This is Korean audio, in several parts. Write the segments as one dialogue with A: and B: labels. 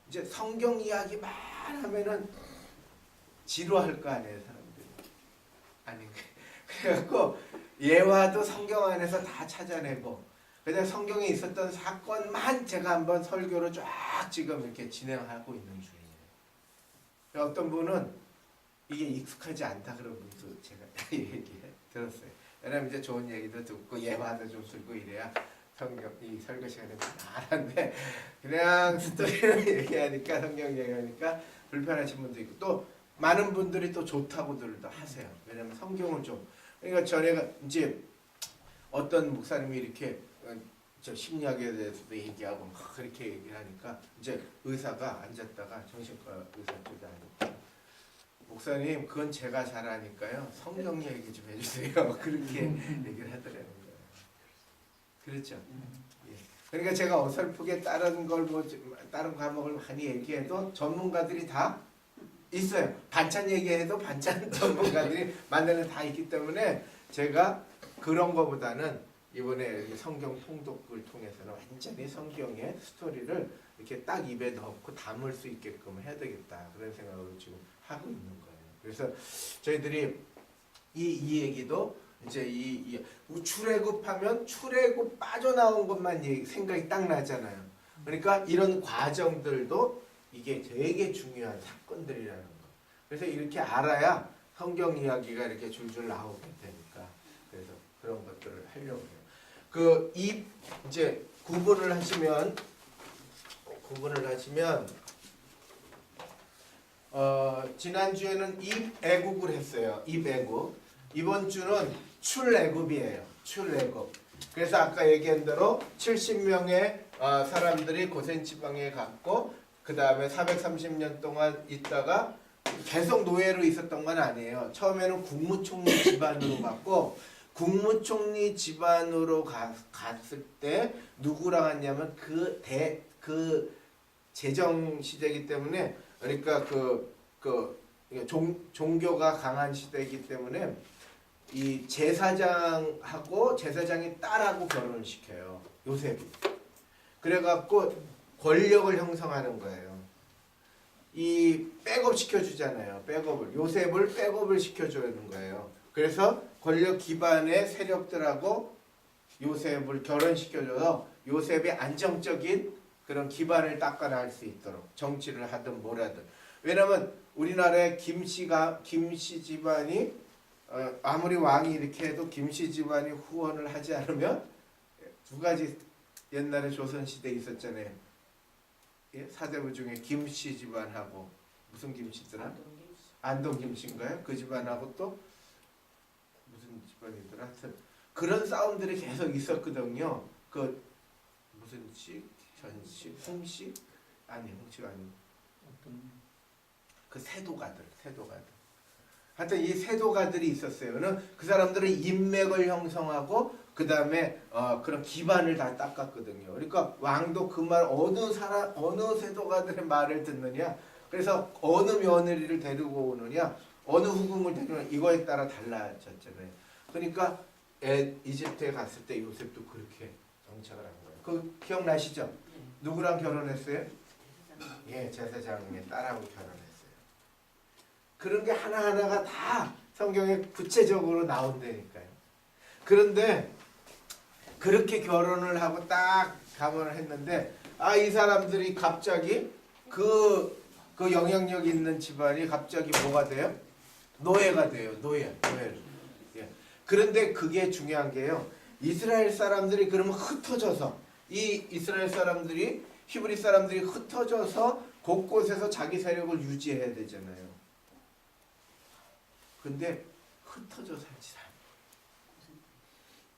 A: 이제 성경 이야기만 하면은 지루할 거 아니에요, 사람들이. 아니, 그래갖고 예화도 성경 안에서 다 찾아내고, 그냥 성경에 있었던 사건만 제가 한번 설교로 쫙 지금 이렇게 진행하고 있는 중이에요. 어떤 분은 이게 익숙하지 않다 그런 분도 제가 얘기 들었어요. 왜냐면 이제 좋은 얘기도 듣고 예화도 좀 쓰고 이래야 성경 이 설교 시간에 많은데 그냥 스토리를 얘기하니까 성경 얘기하니까 불편하신 분도 있고 또 많은 분들이 또 좋다고들도 하세요. 왜냐면 성경은 좀 그러니까 전에가 이제 어떤 목사님이 이렇게 저 심리학에 대해서도 얘기하고 막 그렇게 얘기를 하니까 이제 의사가 앉았다가 정신과 의사 쪽에 앉았다. 목사님 그건 제가 잘 아니까요. 성경 얘기 좀 해주세요. 그렇게 얘기를 하더라고요. 그렇죠. 예. 그러니까 제가 어설프게 다른 걸 뭐 다른 과목을 많이 얘기해도 전문가들이 다 있어요. 반찬 얘기해도 반찬 전문가들이 만나는 다 있기 때문에 제가 그런 거보다는 이번에 성경 통독을 통해서는 완전히 성경의 스토리를 이렇게 딱 입에 넣고 담을 수 있게끔 해야 되겠다 그런 생각으로 지금 하고 있는 거예요. 그래서 저희들이 이 얘기도 이제 이 출애굽하면 출애굽 빠져나온 것만 생각이 딱 나잖아요. 그러니까 이런 과정들도 이게 되게 중요한 사건들이라는 거. 그래서 이렇게 알아야 성경 이야기가 이렇게 줄줄 나오게 되니까 그래서 그런 것들을 하려고 해요. 이제 구분을 하시면 지난주에는 입애국을 했어요. 입애국. 이번 주는 출애굽이에요. 출애굽. 그래서 아까 얘기한 대로 70명의 사람들이 고센 지방에 갔고 그 다음에 430년 동안 있다가 계속 노예로 있었던 건 아니에요. 처음에는 국무총리 집안으로 갔고 국무총리 집안으로 갔을 때 누구랑 갔냐면 그 제정 시대이기 때문에 그러니까 종교가 강한 시대이기 때문에 이 제사장하고 제사장의 딸하고 결혼을 시켜요. 요셉이. 그래갖고 권력을 형성하는 거예요. 이 백업 시켜주잖아요. 백업을. 요셉을 백업을 시켜주는 거예요. 그래서 권력 기반의 세력들하고 요셉을 결혼시켜줘서 요셉이 안정적인 그런 기반을 닦아낼 수 있도록 정치를 하든 뭘 하든. 왜냐면 우리나라의 김씨 집안이 아무리 왕이 이렇게 해도 김씨 집안이 후원을 하지 않으면 두 가지 옛날에 조선시대에 있었잖아요. 예? 사대부 중에 김씨 집안하고 무슨 김씨더라? 안동 김씨인가요? 그 집안하고 또 무슨 집안이더라? 하여튼 그런 싸움들이 계속 있었거든요. 그 무슨 씨? 전씨? 홍씨? 아니 홍씨가 아니고 그 세도가들. 하여튼 이 세도가들이 있었어요. 그 사람들은 인맥을 형성하고 그 다음에 그런 기반을 다 닦았거든요. 그러니까 왕도 그 말 어느 세도가들의 말을 듣느냐, 그래서 어느 며느리를 데리고 오느냐, 어느 후궁을 데리고 오느냐 이거에 따라 달라졌잖아요. 그러니까 이집트에 갔을 때 요셉도 그렇게 정착을 한 거예요. 그 기억나시죠? 누구랑 결혼했어요? 예, 제사장의 딸하고 결혼했어요. 그런 게 하나하나가 다 성경에 구체적으로 나온다니까요. 그런데 그렇게 결혼을 하고 딱 가문을 했는데 이 사람들이 갑자기 그 영향력 있는 집안이 갑자기 뭐가 돼요? 노예가 돼요. 노예를. 예. 그런데 그게 중요한 게요. 이스라엘 사람들이 그러면 흩어져서 이 이스라엘 사람들이 히브리 사람들이 흩어져서 곳곳에서 자기 세력을 유지해야 되잖아요. 근데 흩어져 살지 않아요.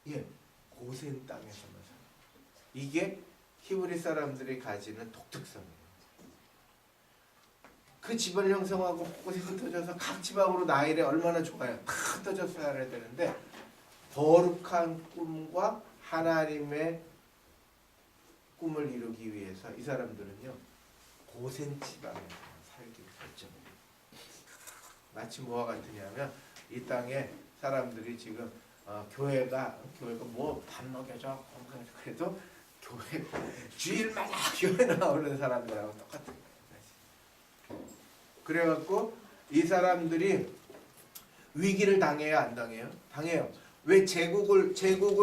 A: 예, 고센 땅에서만 살아요. 이게 히브리 사람들이 가지는 독특성이에요. 그 집을 형성하고 곳곳에 흩어져서 각 지방으로 나일에 얼마나 좋아요. 다 흩어져서 살아야 되는데 거룩한 꿈과 하나님의 꿈을 이루기 위해서 이 사람들은요 고센 지방에 살기로 결정해요. 마치 뭐와 같으냐면 이 땅에 사람들이 지금 교회가 뭐 밥 먹여줘 그래도 교회 주일마다 교회 나오는 사람들하고 똑같은 거예요. 그래갖고 이 사람들이 위기를 당해요, 안 당해요? 당해요. 왜 제국을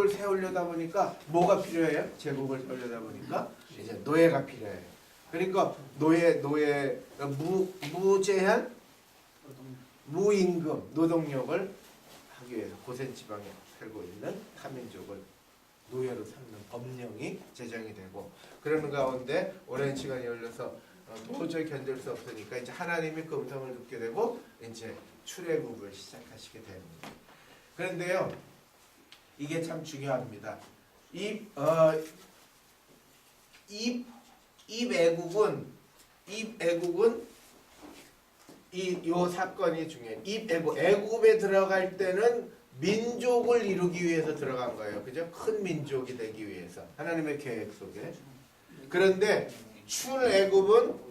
A: 세우려다 보니까 뭐가 필요해요? 제국을 세우려다 보니까 이제 노예가 필요해요. 그러니까 무제한 무임금 노동력을 하기 위해서 고센 지방에 살고 있는 타민족을 노예로 삼는 법령이 제정이 되고, 그러는 가운데 오랜 시간이 흘러서 도저히 견딜 수 없으니까 이제 하나님이 그 음성을 듣게 되고 이제 출애굽을 시작하시게 됩니다. 그런데요, 이게 참 중요합니다. 이 애국은 요 사건이 중요해요. 애국에 들어갈 때는 민족을 이루기 위해서 들어간 거예요. 그죠? 큰 민족이 되기 위해서. 하나님의 계획 속에. 그런데 출애굽은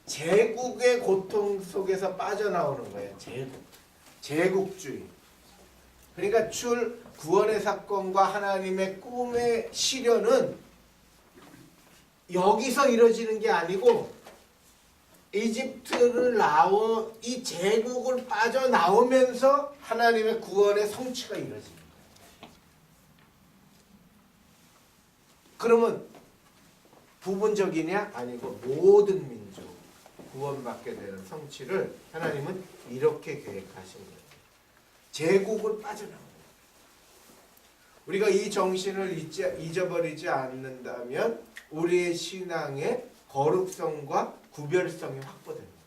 A: 제국의 고통 속에서 빠져나오는 거예요. 제국주의. 그러니까 구원의 사건과 하나님의 꿈의 실현은 여기서 이루어지는 게 아니고 이집트를 이 제국을 빠져나오면서 하나님의 구원의 성취가 이루어집니다. 그러면 부분적이냐? 아니고 모든 민족 구원받게 되는 성취를 하나님은 이렇게 계획하신 거예요. 제국을 빠져나오는 거예요. 우리가 이 정신을 잊어버리지 않는다면 우리의 신앙의 거룩성과 구별성이 확보됩니다.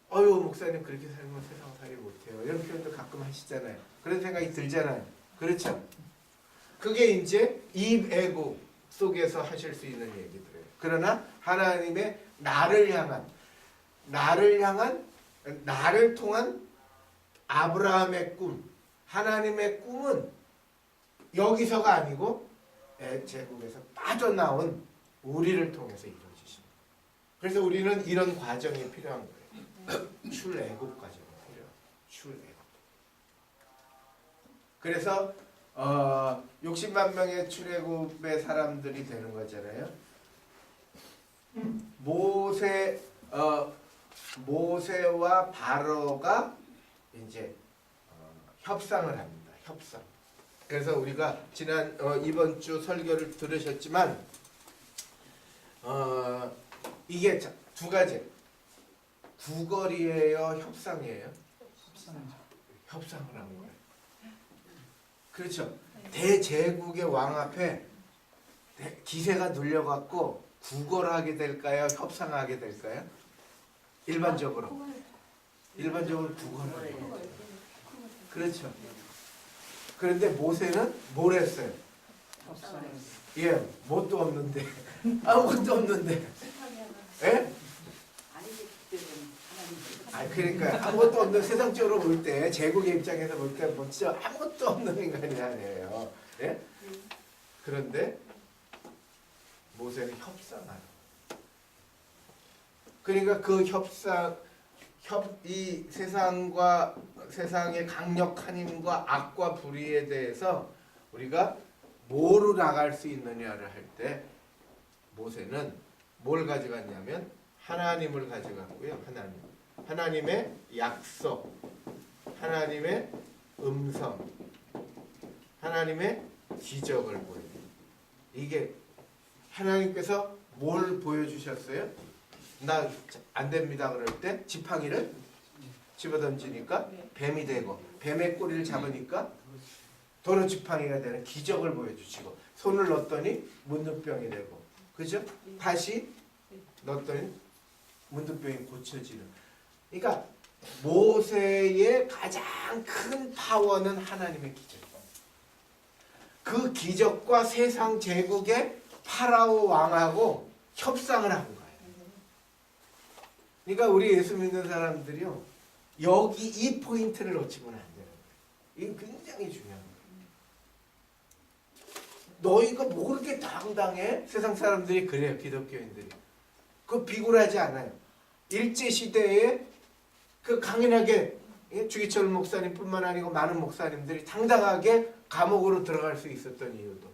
A: 목사님 그렇게 살면 세상 살이 못해요. 이런 표현도 가끔 하시잖아요. 그런 생각이 들잖아요. 그렇죠? 그게 이제 입애국 속에서 하실 수 있는 얘기들이에요. 그러나 하나님의 나를 통한 아브라함의 꿈, 하나님의 꿈은 여기서가 아니고 제국에서 빠져나온 우리를 통해서 이루어지십니다. 그래서 우리는 이런 과정이 필요한 거예요. 출애굽 과정이 필요해요. 출애굽. 그래서 60만 명의 출애굽의 사람들이 되는 거잖아요. 모세와 바로가 이제 협상을 합니다. 협상. 그래서 우리가 이번 주 설교를 들으셨지만 이게 두 가지. 구걸이에요, 협상이에요? 협상을 하는 거예요. 그렇죠. 대제국의 왕 앞에 기세가 눌려갖고 구걸하게 될까요? 협상하게 될까요? 일반적으로 구걸하죠. 그렇죠. 그런데 모세는 뭘 했어요? 뭣도 없는데 아무것도 없는데. 예? 그러니까 아무것도 없는 세상적으로 볼 때, 제국의 입장에서 볼 때 진짜 아무것도 없는 인간이 아니에요. 예? 그런데 모세는 협상하는. 그러니까 그 이 세상의 강력한 힘과 악과 불의에 대해서 우리가 뭐로 나갈 수 있느냐를 할 때 모세는 뭘 가져갔냐면 하나님을 가져갔고요. 하나님의 약속, 하나님의 음성, 하나님의 기적을 보여요. 이게 하나님께서 뭘 보여주셨어요? 나 안 됩니다 그럴 때 지팡이를 집어던지니까 뱀이 되고, 뱀의 꼬리를 잡으니까 도로 지팡이가 되는 기적을 보여주시고, 손을 넣었더니 문둥병이 되고, 그죠? 다시 넣었더니 문둥병이 고쳐지는. 그러니까 모세의 가장 큰 파워는 하나님의 기적. 그 기적과 세상 제국의 파라오 왕하고 협상을 한 거예요. 그러니까 우리 예수 믿는 사람들이요, 여기 이 포인트를 놓치고는 안 되는 거예요. 이거 굉장히 중요한 거예요. 너희가 뭐 그렇게 당당해? 세상 사람들이 그래요, 기독교인들이. 그 비굴하지 않아요. 일제시대에 그 강인하게, 주기철 목사님뿐만 아니고 많은 목사님들이 당당하게 감옥으로 들어갈 수 있었던 이유도,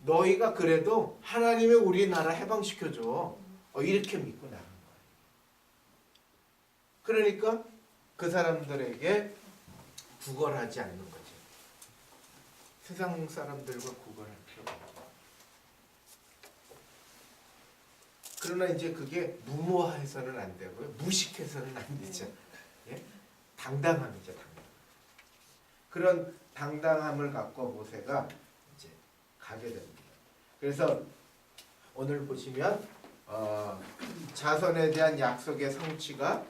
A: 너희가 그래도 하나님이 우리나라 해방시켜줘. 이렇게 믿고 나간 거예요. 그러니까 그 사람들에게 구걸하지 않는 거지. 세상 사람들과 구걸할 필요가 없고. 그러나 이제 그게 무모해서는 안 되고요. 무식해서는 안 되죠. 예? 당당함이죠. 당당. 그런 당당함을 갖고 모세가 이제 가게 됩니다. 그래서 오늘 보시면 자손에 대한 약속의 성취가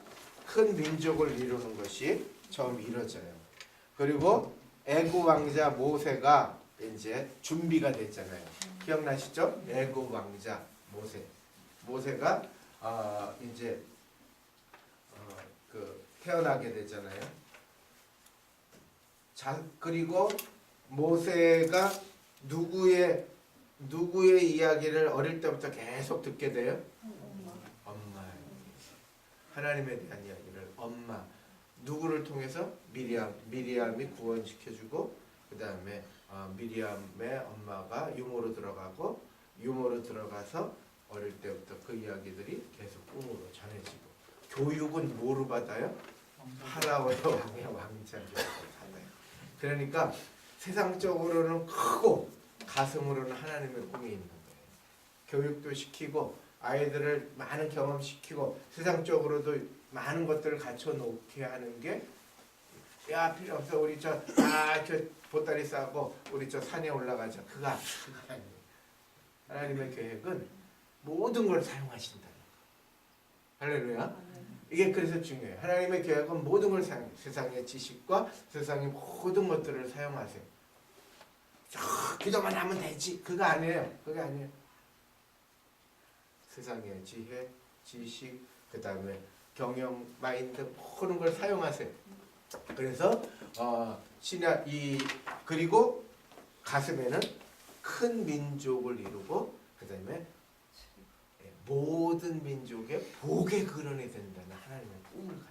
A: 큰 민족을 이루는 것이 처음 이루어져요. 그리고 애굽 왕자 모세가 이제 준비가 됐잖아요. 기억나시죠? 애굽 왕자 모세가 이제 태어나게 되잖아요. 그리고 모세가 누구의 이야기를 어릴 때부터 계속 듣게 돼요? 엄마. 하나님에 대한 이야기를 엄마. 누구를 통해서? 미리암이 구원시켜주고 그 다음에 미리암의 엄마가 유모로 들어가서 어릴 때부터 그 이야기들이 계속 꿈으로 전해지고 교육은 뭐로 받아요? 파라오의 왕의 왕자를 받아요. 그러니까 세상적으로는 크고 가슴으로는 하나님의 꿈이 있는 거예요. 교육도 시키고 아이들을 많은 경험시키고 세상적으로도 많은 것들을 갖춰놓게 하는 게 야 필요 없어 우리 저 보따리 싸고 우리 저 산에 올라가자 그거 아니에요. 하나님의 계획은 모든 걸 사용하신다. 할렐루야. 이게 그래서 중요해요. 하나님의 계획은 모든 걸 사용해요. 세상의 지식과 세상의 모든 것들을 사용하세요. 기도만 하면 되지. 그거 아니에요. 그게 아니에요. 세상의 지혜, 지식, 그 다음에 경영, 마인드 모든 걸 사용하세요. 그래서 그리고 가슴에는 큰 민족을 이루고 그 다음에 모든 민족의 복의 근원이 된다는 하나님의 꿈을 가는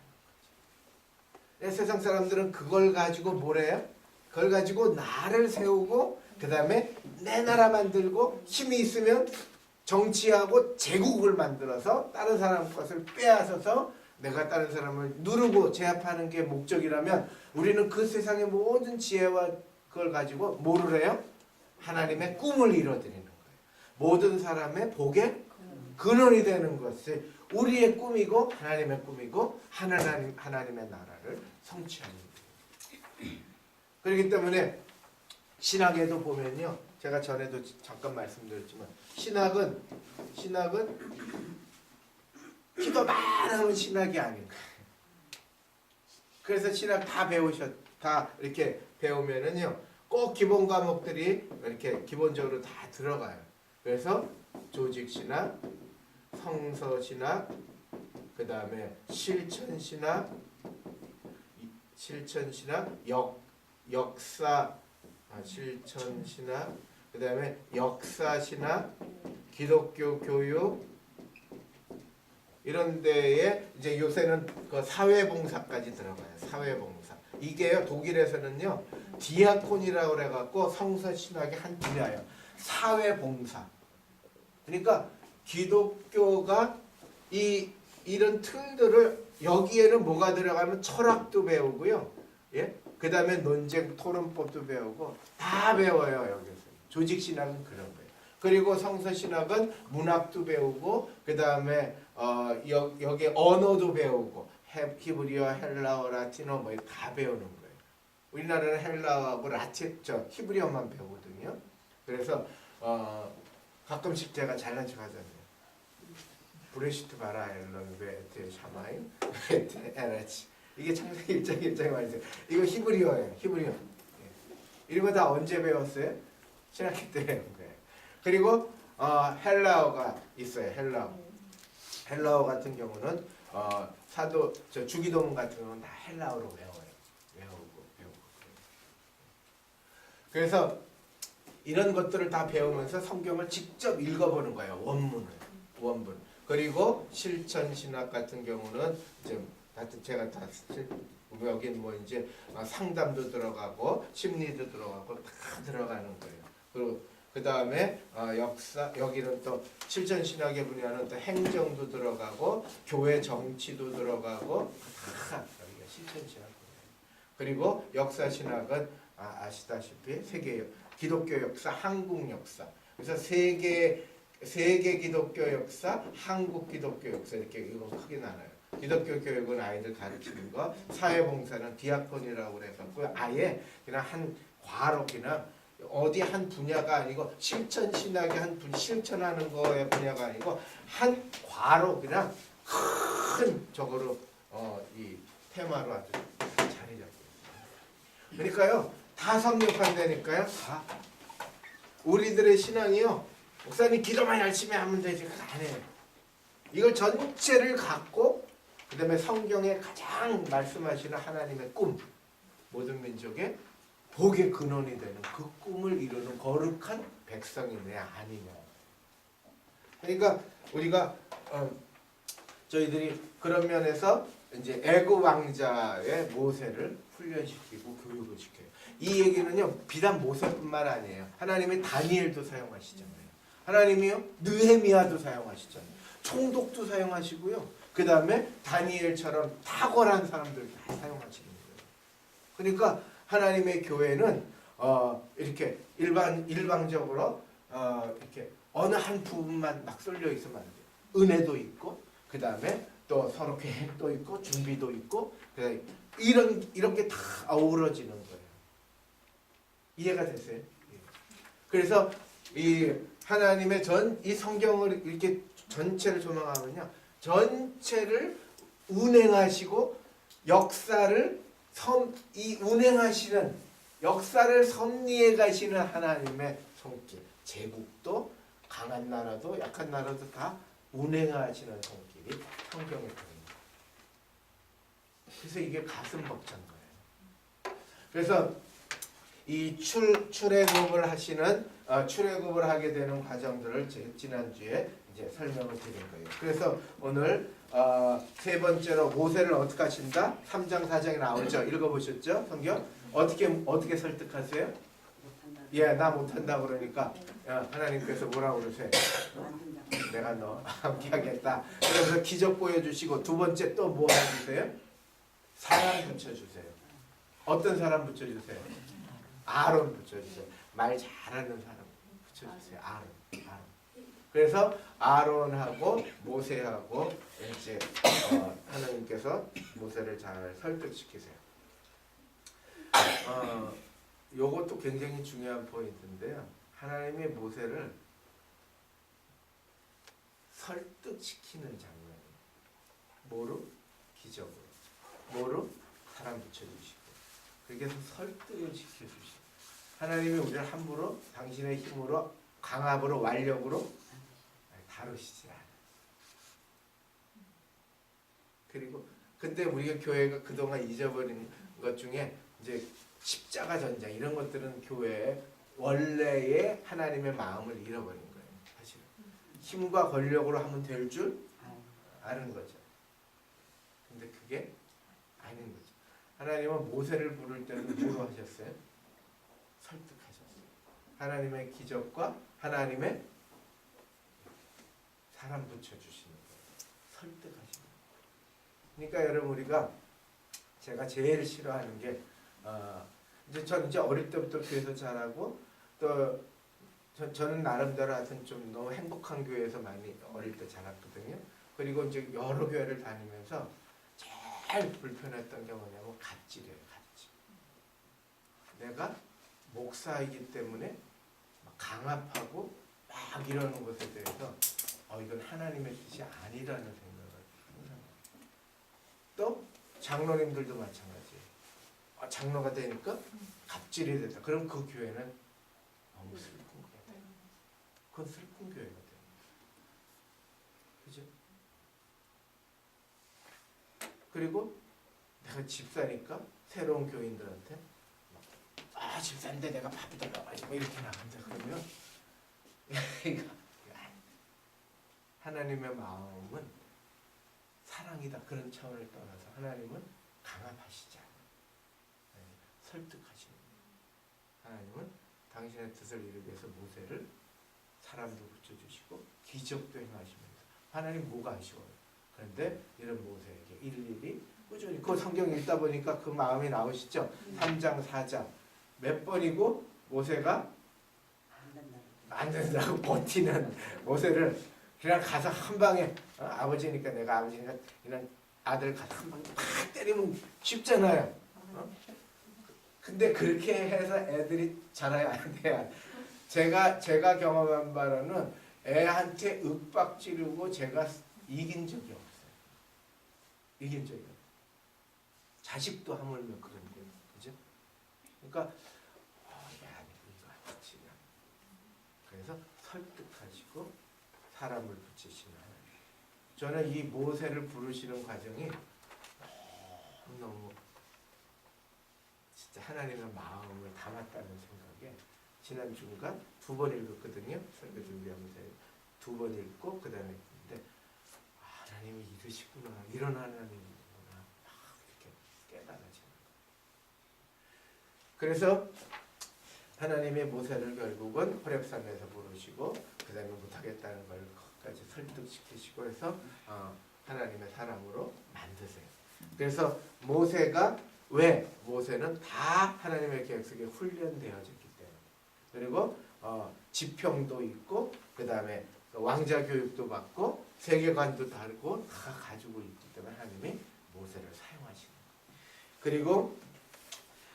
A: 거죠. 세상 사람들은 그걸 가지고 뭐래요? 그걸 가지고 나를 세우고 그 다음에 내 나라 만들고 힘이 있으면 정치하고 제국을 만들어서 다른 사람 것을 빼앗아서 내가 다른 사람을 누르고 제압하는 게 목적이라면 우리는 그 세상의 모든 지혜와 그걸 가지고 뭐를 해요? 하나님의 꿈을 이뤄드리는 거예요. 모든 사람의 복의 근원이 되는 것이 우리의 꿈이고 하나님의 꿈이고 하나님의 나라를 성취하는 거예요. 그렇기 때문에 신학에도 보면요. 제가 전에도 잠깐 말씀드렸지만 신학은 기도만 하면 신학이 아닌 거예요. 그래서 신학 다 이렇게 배우면은요. 꼭 기본 과목들이 이렇게 기본적으로 다 들어가요. 그래서 조직신학, 성서신학, 그 다음에 실천신학, 실천신학, 그 다음에 역사신학, 기독교 교육 이런 데에 이제 요새는 그 사회봉사까지 들어가요. 사회봉사. 이게요 독일에서는요 디아콘이라고 그래갖고 성서신학의 한 분야예요. 사회봉사. 그러니까 기독교가 이런 틀들을 여기에는 뭐가 들어가면 철학도 배우고요. 예? 그 다음에 논쟁 토론법도 배우고 다 배워요. 여기서. 조직신학은 그런 거예요. 그리고 성서신학은 문학도 배우고 그 다음에 여기 언어도 배우고 히브리어, 헬라어, 라틴어 뭐 다 배우는 거예요. 우리나라는 헬라어하고 히브리어만 배우거든요. 그래서 가끔씩 제가 잘난 척 하잖아요. 브레시트 바라 앨런 베테 샤마임 베테 에라치 이게 창세기 1장 말이죠. 이거 히브리어예요. 히브리어. 이런 거 다 언제 배웠어요? 신학기 때 배운 거예요. 그리고 헬라어가 있어요. 헬라어 같은 경우는 주기도문 같은 경우는 다 헬라어로 외우고. 그래서 이런 것들을 다 배우면서 성경을 직접 읽어보는 거예요. 원문. 그리고 실천신학 같은 경우는 이제 제가 다 여긴 뭐 이제 상담도 들어가고 심리도 들어가고 다 들어가는 거예요. 그리고 그 다음에 역사, 여기는 또 실천신학의 분야는 또 행정도 들어가고 교회 정치도 들어가고 다 여기가 실천신학 분야예요. 그리고 역사신학은 아시다시피 세계 기독교 역사, 한국 역사. 그래서 세계 기독교 역사, 한국 기독교 역사 이렇게 이거 크게 나눠요. 기독교 교육은 아이들 가르치는 거, 사회봉사는 디아콘이라고 그래갖고 아예 그냥 한 과로 그냥 어디 한 분야가 아니고 실천신학의 한 실천하는 거의 분야가 아니고 한 과로 그냥 큰 저거로 이 테마로 아주 자리 잡고 있어요. 그러니까요 다 섭렵한다니까요. 다 우리들의 신앙이요. 목사님 기도만 열심히 하면 되지 그거 안 해요. 이걸 전체를 갖고 그 다음에 성경에 가장 말씀하시는 하나님의 꿈, 모든 민족의 복의 근원이 되는 그 꿈을 이루는 거룩한 백성이냐 아니냐. 그러니까 우리가 저희들이 그런 면에서 이제 애굽 왕자의 모세를 훈련시키고 교육을 시켜요. 이 얘기는요 비단 모세뿐만 아니에요. 하나님이 다니엘도 사용하시잖아요. 하나님이요 느헤미야도 사용하시잖아요. 총독도 사용하시고요. 그 다음에 다니엘처럼 탁월한 사람들 다 사용하시는 거예요. 그러니까 하나님의 교회는 이렇게 일방적으로 이렇게 어느 한 부분만 막 쏠려 있으면 안 돼요. 은혜도 있고 그 다음에 또 서로 계획도 있고 준비도 있고 이런 게 다 어우러지는 거예요. 이해가 됐어요? 그래서 이 하나님의 이 성경을 이렇게 전체를 조망하면요. 전체를 운행하시고 역사를 이 운행하시는 역사를 섭리해 가시는 하나님의 손길. 제국도 강한 나라도 약한 나라도 다 운행하시는 손길이 성경에 보입니다. 그래서 이게 가슴 벅찬 거예요. 그래서 이 출애굽을 하시는 출애굽을 하게 되는 과정들을 지난주에 이제 설명을 드린 거예요. 그래서 오늘 세 번째로 모세를 어떻게 하신다? 3장 4장에 나오죠. 읽어보셨죠? 성경? 어떻게 설득하세요? 예, 나 못한다 그러니까 하나님께서 뭐라고 그러세요? 내가 너 함께 하겠다. 그래서 기적 보여주시고 두 번째 또 뭐 해주세요? 사람 붙여주세요. 어떤 사람 붙여주세요? 아론 붙여주세요. 말 잘하는 사람 붙여주세요. 아론. 그래서 아론하고 모세하고 이제 하나님께서 모세를 잘 설득시키세요. 요것도 굉장히 중요한 포인트인데요. 하나님이 모세를 설득시키는 장면이에요. 뭐로? 기적으로. 뭐로? 사람 붙여주시고. 그렇게 해서 설득을 시켜주시고. 하나님이 우리를 함부로 당신의 힘으로 강압으로 완력으로 다루시지 않아요. 그리고 근데 우리가 교회가 그동안 잊어버린 것 중에 이제 십자가 전쟁 이런 것들은 교회의 원래의 하나님의 마음을 잃어버린 거예요. 사실 힘과 권력으로 하면 될 줄 아는 거죠. 근데 그게 아닌 거죠. 하나님은 모세를 부를 때는 뭐로 하셨어요? 설득하셨어요. 하나님의 기적과 하나님의 사람 붙여주시는 거예요. 설득하시는 거예요. 그러니까 여러분 우리가 제가 제일 싫어하는 게 저는 이제 어릴 때부터 교회에서 자라고 또 저는 나름대로 하여튼 좀 너무 행복한 교회에서 많이 어릴 때 자랐거든요. 그리고 이제 여러 교회를 다니면서 제일 불편했던 게 뭐냐면 갑질이에요. 갑질. 내가 목사이기 때문에 막 강압하고 막 이러는 것에 대해서 이건 하나님의 뜻이 아니라는 생각을 항상 해요. 또 장로님들도 마찬가지예요. 장로가 되니까 갑질이 됐다. 그럼 그 교회는 너무 슬픈 교회가 돼요. 그건 슬픈 교회가 돼요. 그죠? 그리고 내가 집사니까 새로운 교인들한테 집사인데 내가 바쁘다 이렇게 나간다 그러면 하나님의 마음은 사랑이다 그런 차원을 떠나서 하나님은 강압하시지 않아요. 설득하시는 거예요. 하나님은 당신의 뜻을 이루기 위해서 모세를 사람도 붙여주시고 기적도 행하시면서 하나님 뭐가 아쉬워요. 그런데 이런 모세에게 일일이 꾸준히 그 성경 읽다 보니까 그 마음이 나오시죠. 3장 4장 몇 번이고 모세가 안 된다고 버티는 모세를 그냥 가서 한 방에 아버지니까 내가 아버지니까 그냥 아들 가서 한 방에 팍 때리면 쉽잖아요. 근데 그렇게 해서 애들이 자라야 안 돼요. 제가 경험한 바로는 애한테 윽박 지르고 제가 이긴 적이 없어요. 이긴 적이 없어요. 자식도 하물며 그런데, 그죠? 그러니까 야, 이거 안 되지. 그래서 설득하시고 사람을 붙이시는 하나님. 저는 이 모세를 부르시는 과정이 너무 진짜 하나님의 마음을 담았다는 생각에 지난 주간 2번 읽었거든요. 설교 준비하면서 2번 읽고 그 다음에 했는데 하나님이 이러시구나. 이런 하나님이구나. 막 이렇게 깨달아지는 거예요. 그래서 하나님의 모세를 결국은 호렙산에서 부르시고 그 다음에 못하겠다는 걸 거기까지 설득시키시고 해서 하나님의 사람으로 만드세요. 그래서 모세가 왜? 모세는 다 하나님의 계획 속에 훈련되어졌기 때문에 그리고 지평도 있고 그 다음에 왕자 교육도 받고 세계관도 다르고 다 가지고 있기 때문에 하나님이 모세를 사용하시는 거예요. 그리고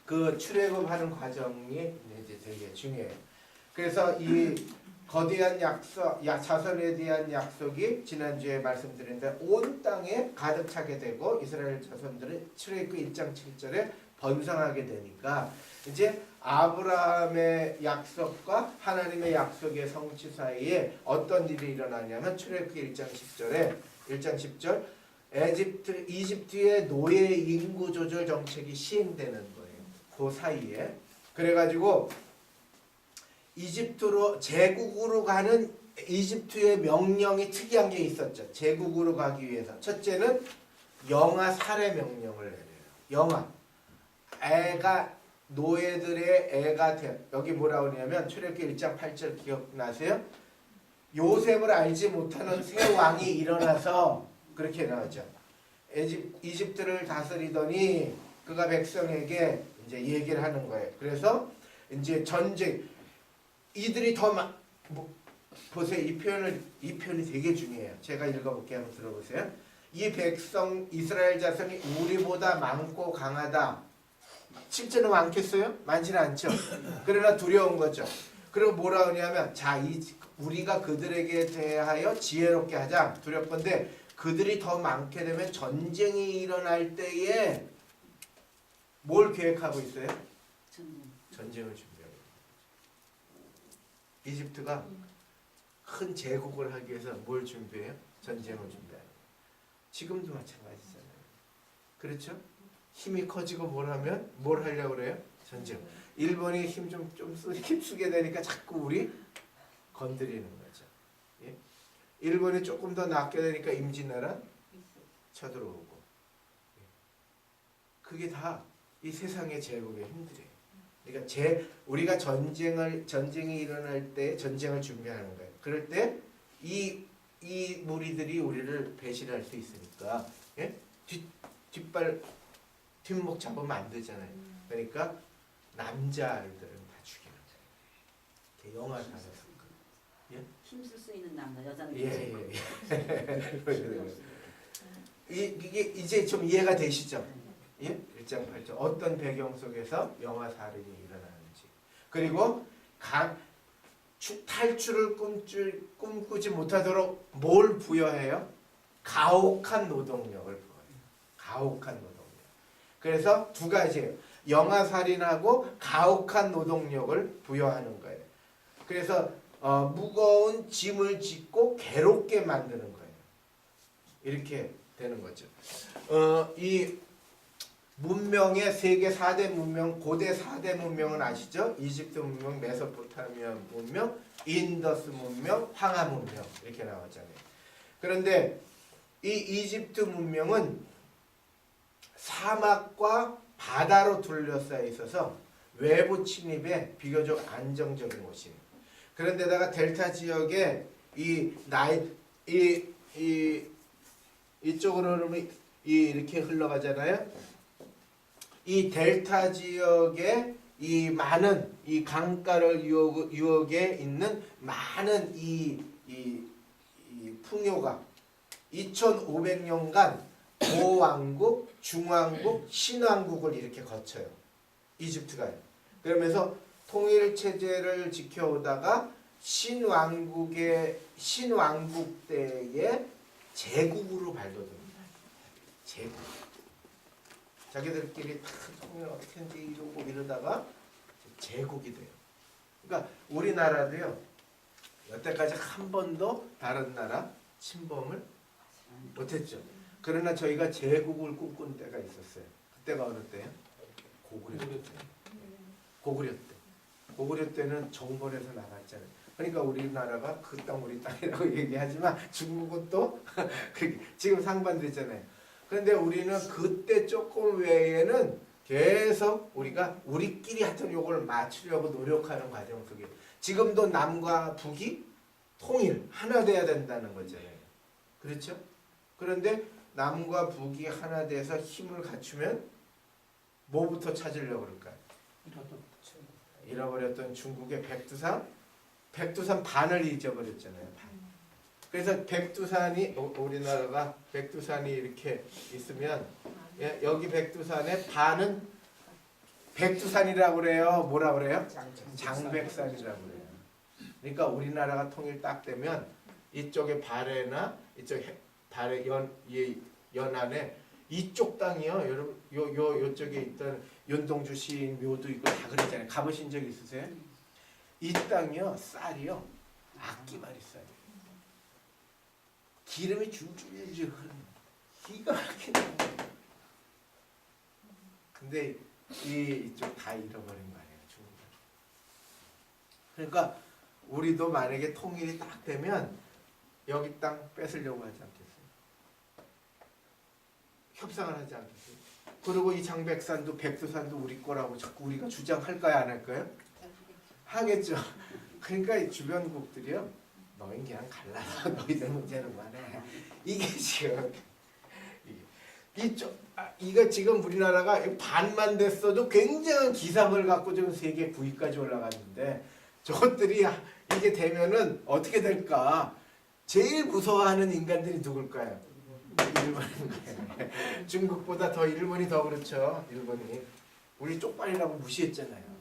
A: 그 출애굽하는 과정이 이제 되게 중요해요. 그래서 이 거대한 약속, 자손에 대한 약속이 지난주에 말씀드렸는데 온 땅에 가득 차게 되고 이스라엘 자손들은 출애굽 1장 7절에 번성하게 되니까 이제 아브라함의 약속과 하나님의 약속의 성취 사이에 어떤 일이 일어나냐면 출애굽 1장 10절 이집트의 노예 인구 조절 정책이 시행되는 거예요. 그 사이에 그래가지고 이집트로 제국으로 가는 이집트의 명령이 특이한 게 있었죠. 제국으로 가기 위해서 첫째는 영아 살해 명령을 내려요. 영아 애가 노예들의 애가 여기 뭐라고 하냐면 출애굽기 1장 8절 기억나세요? 요셉을 알지 못하는 새 왕이 일어나서 그렇게 나오죠. 이집트를 다스리더니 그가 백성에게 이제 얘기를 하는 거예요. 그래서 이제 전쟁 이들이 보세요. 이 표현이 되게 중요해요. 제가 읽어볼게요. 한번 들어보세요. 이 백성 이스라엘 자손이 우리보다 많고 강하다. 실제로 많겠어요? 많지는 않죠. 그러나 두려운 거죠. 그리고 뭐라 하냐면 우리가 그들에게 대하여 지혜롭게 하자. 두렵건데 그들이 더 많게 되면 전쟁이 일어날 때에 뭘 계획하고 있어요? 전쟁을 준비하고 이집트가 큰 제국을 하기 위해서 뭘 준비해요? 전쟁을 준비하는 거예요. 지금도 마찬가지잖아요. 그렇죠? 힘이 커지고 뭘 하려고 그래요? 전쟁. 일본이 힘쓰게 되니까 자꾸 우리 건드리는 거죠. 예? 일본이 조금 더 낫게 되니까 임진왜란 쳐들어오고. 예. 그게 다 이 세상의 제국의 힘들이에요. 그러니까 우리가 전쟁이 일어날 때 전쟁을 준비하는 거예요. 그럴 때 이 무리들이 우리를 배신할 수 있으니까 예? 뒷목 잡으면 안 되잖아요. 그러니까 남자아이들은 다 죽이는 거예요. 영화 사서 예?
B: 힘쓸 수 있는 남자, 여자는
A: 예. 이게 이제 좀 이해가 되시죠? 예? 1장 8절 어떤 배경 속에서 영아 살인이 일어나는지 그리고 탈출을 꿈꾸지 못하도록 뭘 부여해요? 가혹한 노동력을 부여해요. 가혹한 노동력. 그래서 두 가지예요. 영아 살인하고 가혹한 노동력을 부여하는 거예요. 그래서 무거운 짐을 짓고 괴롭게 만드는 거예요. 이렇게 되는 거죠. 이 문명의 세계 4대 문명, 고대 4대 문명은 아시죠? 이집트 문명, 메소포타미아 문명, 인더스 문명, 황하 문명 이렇게 나왔잖아요. 그런데 이 이집트 문명은 사막과 바다로 둘러싸여 있어서 외부 침입에 비교적 안정적인 곳이에요. 그런데다가 델타 지역에 이쪽으로 흐르면 이렇게 흘러가잖아요. 이 델타 지역에 이 많은 이 강가를 유역에 있는 많은 이 풍요가 2500년간 고왕국, 중왕국, 신왕국을 이렇게 거쳐요. 이집트가요. 그러면서 통일 체제를 지켜오다가 신왕국 때에 제국으로 발돋웁니다. 제국. 자기들끼리 다 통일 어떻게 하는지 이러고 이러다가 제국이 돼요. 그러니까 우리나라도요. 여태까지 한 번도 다른 나라 침범을 못했죠. 그러나 저희가 제국을 꿈꾼 때가 있었어요. 그때가 어느 때요? 고구려 때. 고구려 때. 고구려 때는 정벌에서 나갔잖아요. 그러니까 우리나라가 그 땅 우리 땅이라고 얘기하지만 중국은 또 지금 상반됐잖아요. 그런데 우리는 그때 조금 외에는 계속 우리가 우리끼리 하여튼 요걸 맞추려고 노력하는 과정 속에 지금도 남과 북이 통일 하나 돼야 된다는 거잖아요. 그렇죠? 그런데 남과 북이 하나 돼서 힘을 갖추면 뭐부터 찾으려고 그럴까요? 잃어버렸던 중국의 백두산 반을 잊어버렸잖아요. 반. 그래서 백두산이 우리나라가 백두산이 이렇게 있으면 여기 백두산의 반은 백두산이라고 그래요. 뭐라고 그래요? 장백산이라고 그래요. 그러니까 우리나라가 통일 딱 되면 이쪽에 발해나 이쪽 발해 연안에 이쪽 땅이요. 여러분 요쪽에 있던 윤동주 시인 묘도 있고 다 그랬잖아요. 가보신 적 있으세요? 이 땅이요. 쌀이요. 악기발이 쌀이에요. 기름이 줄줄줄 흐르는 기가 막힌 거예요. 근데 이쪽 다 잃어버린 거 아니에요. 중국은. 그러니까 우리도 만약에 통일이 딱 되면 여기 땅 뺏으려고 하지 않겠어요? 협상을 하지 않겠어요? 그리고 이 장백산도 백두산도 우리 거라고 자꾸 우리가 주장할까요? 안 할까요? 하겠죠. 그러니까 이 주변국들이요. 너희 그냥 갈라서 너희들 문제는 만해. 이게 지금 이거 지금 우리나라가 반만 됐어도 굉장한 기상을 갖고 지금 세계 9위까지 올라갔는데 저것들이 이게 되면은 어떻게 될까? 제일 무서워하는 인간들이 누굴까요? 일본인 거예요. 중국보다 더 일본이 더 그렇죠. 일본이 우리 쪽발이라고 무시했잖아요.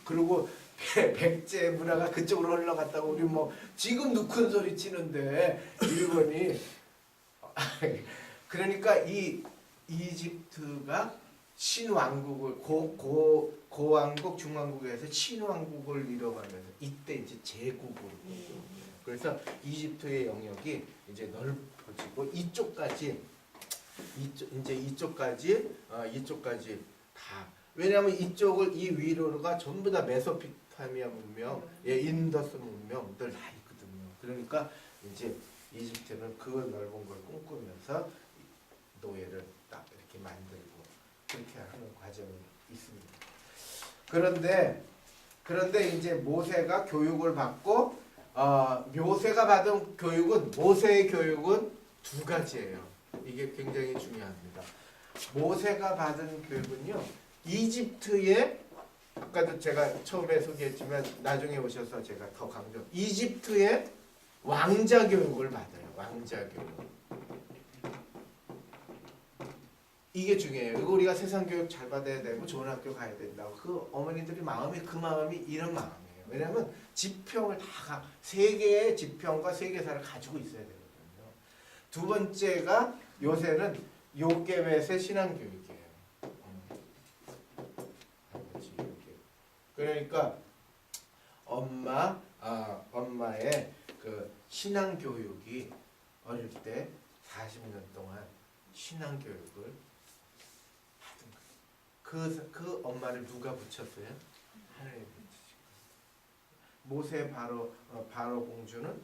A: 그리고 백제 문화가 그쪽으로 흘러갔다고 우리 뭐 지금 누큰 소리 치는데 일본이 그러니까 이 이집트가 신왕국을 고왕국 중왕국에서 신왕국을 잃어가면서 이때 이제 제국으로 그래서 이집트의 영역이 이제 넓어지고 이쪽까지 이쪽까지 다 왜냐하면 이쪽을 이 위로가 전부 다 메소포타미아 문명, 인더스 문명들 다 있거든요. 그러니까 이제 이집트는 그 넓은 걸 꿈꾸면서 노예를 딱 이렇게 만들고 그렇게 하는 과정이 있습니다. 그런데 이제 모세가 교육을 받고 모세가 받은 교육은 모세의 교육은 두 가지예요. 이게 굉장히 중요합니다. 모세가 받은 교육은요. 이집트의 아까도 제가 처음에 소개했지만 나중에 오셔서 제가 더 강조. 이집트의 왕자 교육을 받아요. 왕자 교육. 이게 중요해요. 이거 우리가 세상 교육 잘 받아야 되고 좋은 학교 가야 된다고. 그 어머니들이 그 마음이 이런 마음이에요. 왜냐하면 지평을 다 세 개의 지평과 세계사를 가지고 있어야 되거든요. 두 번째가 요새는 요괴벳의 신앙교육이에요. 그러니까 엄마의 그 신앙교육이 어릴 때 40년 동안 신앙교육을 받은 거예요. 그 엄마를 누가 붙였어요? 하나님이 붙이신 거예요. 모세 바로 공주는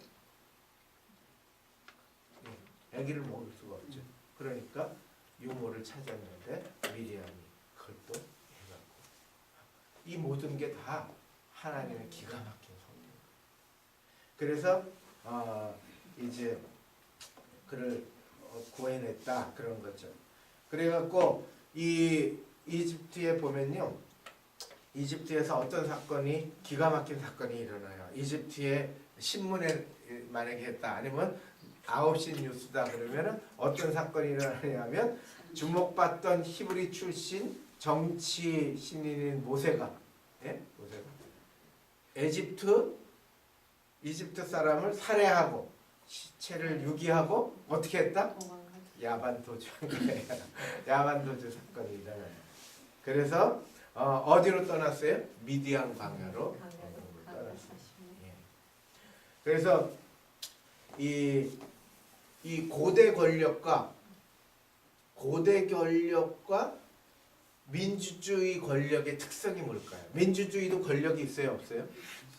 A: 아기를 먹을 수가 없죠. 그러니까 유모를 찾았는데 미리암이 그걸 또 해갖고 이 모든 게 다 하나님의 기가 막힌 성경. 그래서 이제 그를 구해냈다 그런 거죠. 그래갖고 이 이집트에 보면요, 이집트에서 어떤 사건이 기가 막힌 사건이 일어나요. 이집트의 신문에 만약에 했다 아니면 9시 뉴스다 그러면은 어떤 사건이 일어나냐면 주목받던 히브리 출신 정치 신인인 모세가, 예? 모세가 이집트 사람을 살해하고 시체를 유기하고 어떻게 했다? 야반 도주한 거예요. 야반 도주 사건이 일어나요. 그래서 어디로 떠났어요? 미디안 광야로 떠났어요. 예. 그래서 이 고대 권력과 민주주의 권력의 특성이 뭘까요? 민주주의도 권력이 있어요, 없어요?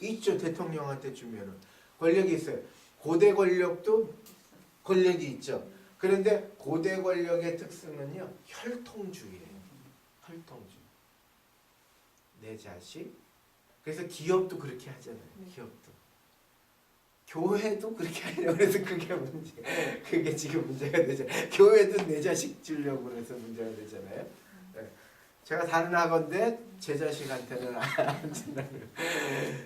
A: 있죠. 대통령한테 주면은 권력이 있어요. 고대 권력도 권력이 있죠. 그런데 고대 권력의 특성은요, 혈통주의예요. 혈통주의. 내 자식. 그래서 기업도 그렇게 하잖아요. 기업도. 교회도 그렇게 하려고 해서 그게 지금 문제가 되잖아요. 교회도 내 자식 주려고 해서 문제가 되잖아요. 네. 제가 다른 학원데 제 자식한테는 안 준다는.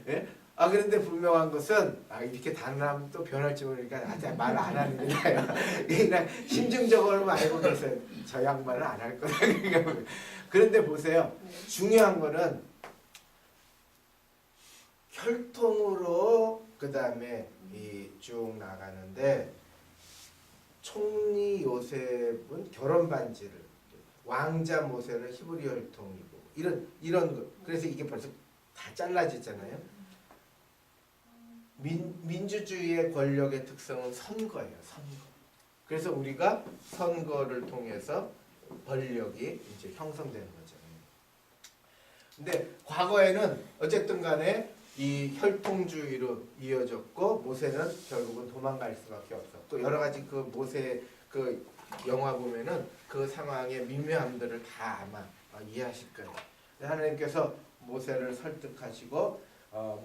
A: 예? 그런데 분명한 것은 이렇게 다른 사람 또 변할지 모르니까 말 안 하는 게 나아요. 그냥 심증적으로만 알고 계세요. 저 양반은 안 할 거다. 그런데 보세요. 중요한 거는 혈통으로 그 다음에 쭉 나가는데 총리 요셉은 결혼 반지를, 왕자 모세는 히브리 혈통이고 이런 거. 그래서 이게 벌써 다 잘라지잖아요. 민주주의의 권력의 특성은 선거예요. 선거. 그래서 우리가 선거를 통해서 권력이 이제 형성되는 거죠. 근데 과거에는 어쨌든 간에 이 혈통주의로 이어졌고 모세는 결국은 도망갈 수밖에 없었고 여러 가지 그 모세 그 영화 보면은 그 상황의 미묘함들을 다 아마 이해하실 거예요. 하나님께서 모세를 설득하시고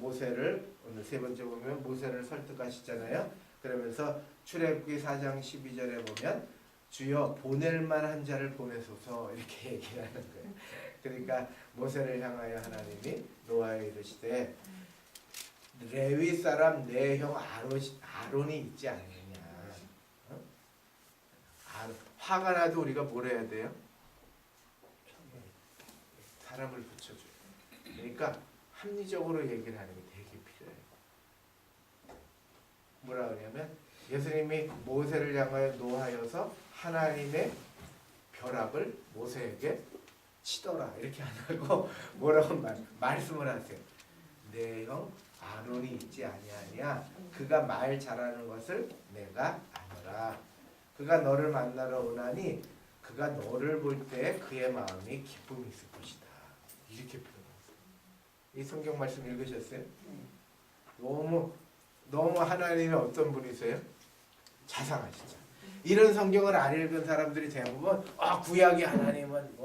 A: 모세를 오늘 세 번째 보면 모세를 설득하시잖아요. 그러면서 출애굽기 4장 12절에 보면 주여 보낼 만한 자를 보내소서 이렇게 얘기를 하는 거예요. 그러니까 모세를 향하여 하나님이 노아에 이르시되 레위 사람 내 형 아론이 있지 않느냐. 화가 나도 우리가 뭘 해야 돼요? 사람을 붙여줘요. 그러니까 합리적으로 얘기를 하는 게 되게 필요해요. 뭐라 그러냐면 예수님이 모세를 향하여 노하여서 하나님의 벼락을 모세에게 치더라 이렇게 안 하고 뭐라고 말씀을 하세요. 내 형 아론이 있지 아니하냐. 그가 말 잘하는 것을 내가 아노라. 그가 너를 만나러 오나니 그가 너를 볼 때 그의 마음이 기쁨이 있을 것이다. 이렇게 표현했어요. 이 성경 말씀 읽으셨어요? 너무 하나님이 어떤 분이세요? 자상하시죠. 이런 성경을 안 읽은 사람들이 대부분 구약의 하나님은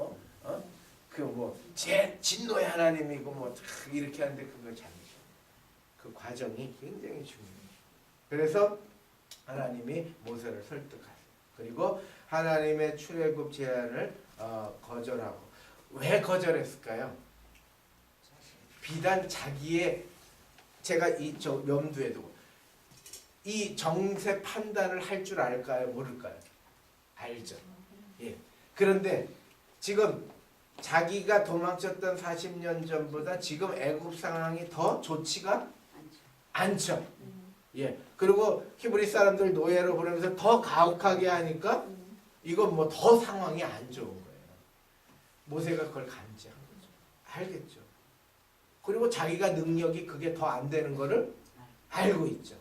A: 진노의 하나님이고 이렇게 하는데 그걸 잘못해요. 그 과정이 굉장히 중요해요. 그래서 하나님이 모세를 설득하세요. 그리고 하나님의 출애굽 제안을 거절하고 왜 거절했을까요? 비단 자기의 제가 저 염두에 두고 이 정세 판단을 할 줄 알까요? 모를까요? 알죠. 예. 그런데 지금 자기가 도망쳤던 40년 전보다 지금 애굽 상황이 더 좋지가 않죠. 예. 그리고 히브리 사람들 노예로 보내면서 더 가혹하게 하니까 이건 더 상황이 안 좋은 거예요. 모세가 그걸 감지한 거죠. 알겠죠. 그리고 자기가 능력이 그게 더 안 되는 거를 알고 있죠.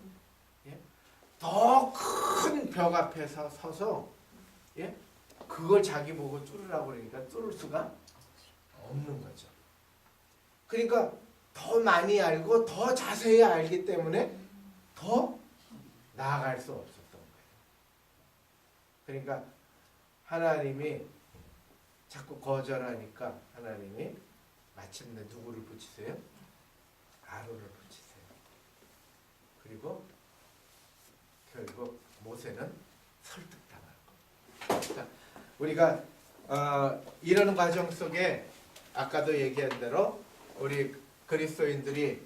A: 예? 더 큰 벽 앞에 서서 예? 그걸 자기 보고 뚫으라고 그러니까 뚫을 수가 없는 거죠. 그러니까 더 많이 알고 더 자세히 알기 때문에 더 나아갈 수 없었던 거예요. 그러니까 하나님이 자꾸 거절하니까 하나님이 마침내 누구를 붙이세요? 아론을 붙이세요. 그리고 결국 모세는 설득당할 겁니다. 자, 우리가 이런 과정 속에 아까도 얘기한 대로 우리 그리스도인들이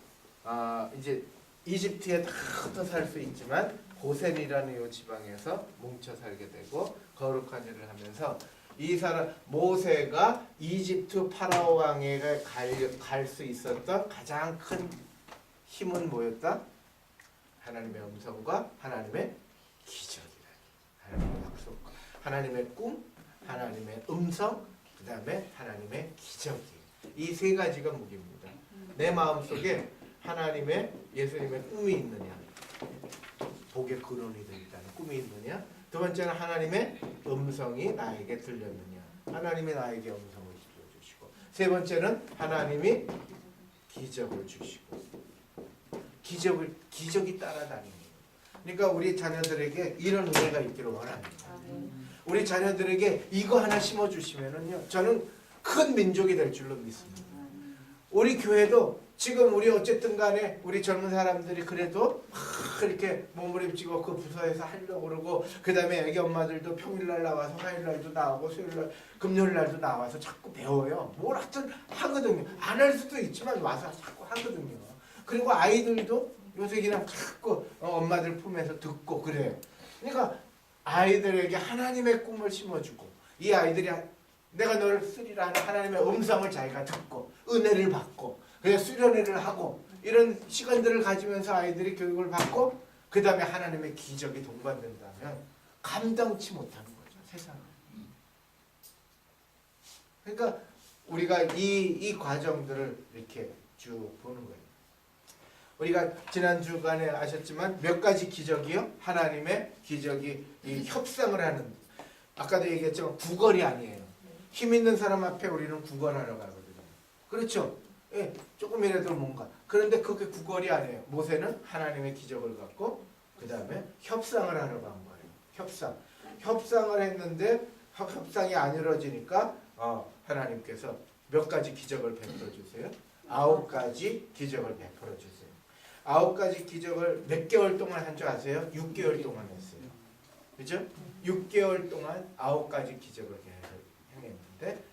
A: 이제 이집트에 다 흩어 살 수 있지만 고센이라는 이 지방에서 뭉쳐 살게 되고 거룩한 일을 하면서 이 사람 모세가 이집트 파라오 왕에게 갈 수 있었던 가장 큰 힘은 뭐였다? 하나님의 음성과 하나님의 기적이라. 하나님의 약속과 하나님의 꿈, 하나님의 음성, 그 다음에 하나님의 기적이. 이 세 가지가 무기입니다. 내 마음속에 하나님의 예수님의 꿈이 있느냐, 복의 근원이 되겠다는 꿈이 있느냐, 두 번째는 하나님의 음성이 나에게 들렸느냐, 하나님이 나에게 음성을 들려주시고, 세 번째는 하나님이 기적을 주시고, 기적이 따라다니는 거예요. 그러니까 우리 자녀들에게 이런 은혜가 있기를 원합니다. 우리 자녀들에게 이거 하나 심어주시면은요, 저는 큰 민족이 될 줄로 믿습니다. 우리 교회도 지금 우리 어쨌든 간에 우리 젊은 사람들이 그래도 이렇게 몸부림치고 그 부서에서 하려고 그러고, 그 다음에 애기 엄마들도 평일날 나와서 화요일날도 나오고 수요일날 금요일날도 나와서 자꾸 배워요. 뭘 하여튼 하거든요. 안 할 수도 있지만 와서 자꾸 하거든요. 그리고 아이들도 요새 그냥 자꾸 엄마들 품에서 듣고 그래요. 그러니까 아이들에게 하나님의 꿈을 심어주고, 이 아이들이 내가 너를 쓰리라 하는 하나님의 음성을 자기가 듣고 은혜를 받고 그래서 수련회를 하고 이런 시간들을 가지면서 아이들이 교육을 받고 그 다음에 하나님의 기적이 동반된다면 감당치 못하는 거죠, 세상을. 그러니까 우리가 이 과정들을 이렇게 쭉 보는 거예요. 우리가 지난 주간에 아셨지만 몇 가지 기적이요? 하나님의 기적이 이 협상을 하는, 아까도 얘기했지만 구걸이 아니에요. 힘 있는 사람 앞에 우리는 구걸하러 가거든요. 그렇죠? 예, 조금이라도 뭔가. 그런데 그게 구걸이 아니에요. 모세는 하나님의 기적을 갖고 그 다음에 협상을 하러 간 거예요. 협상을 했는데 협상이 안 이루어지니까 하나님께서 몇 가지 기적을 베풀어 주세요. 9가지 기적을 베풀어 주세요. 9가지 기적을 몇 개월 동안 한 줄 아세요? 6개월 동안 했어요. 그죠? 6개월 동안 9가지 기적을 행했는데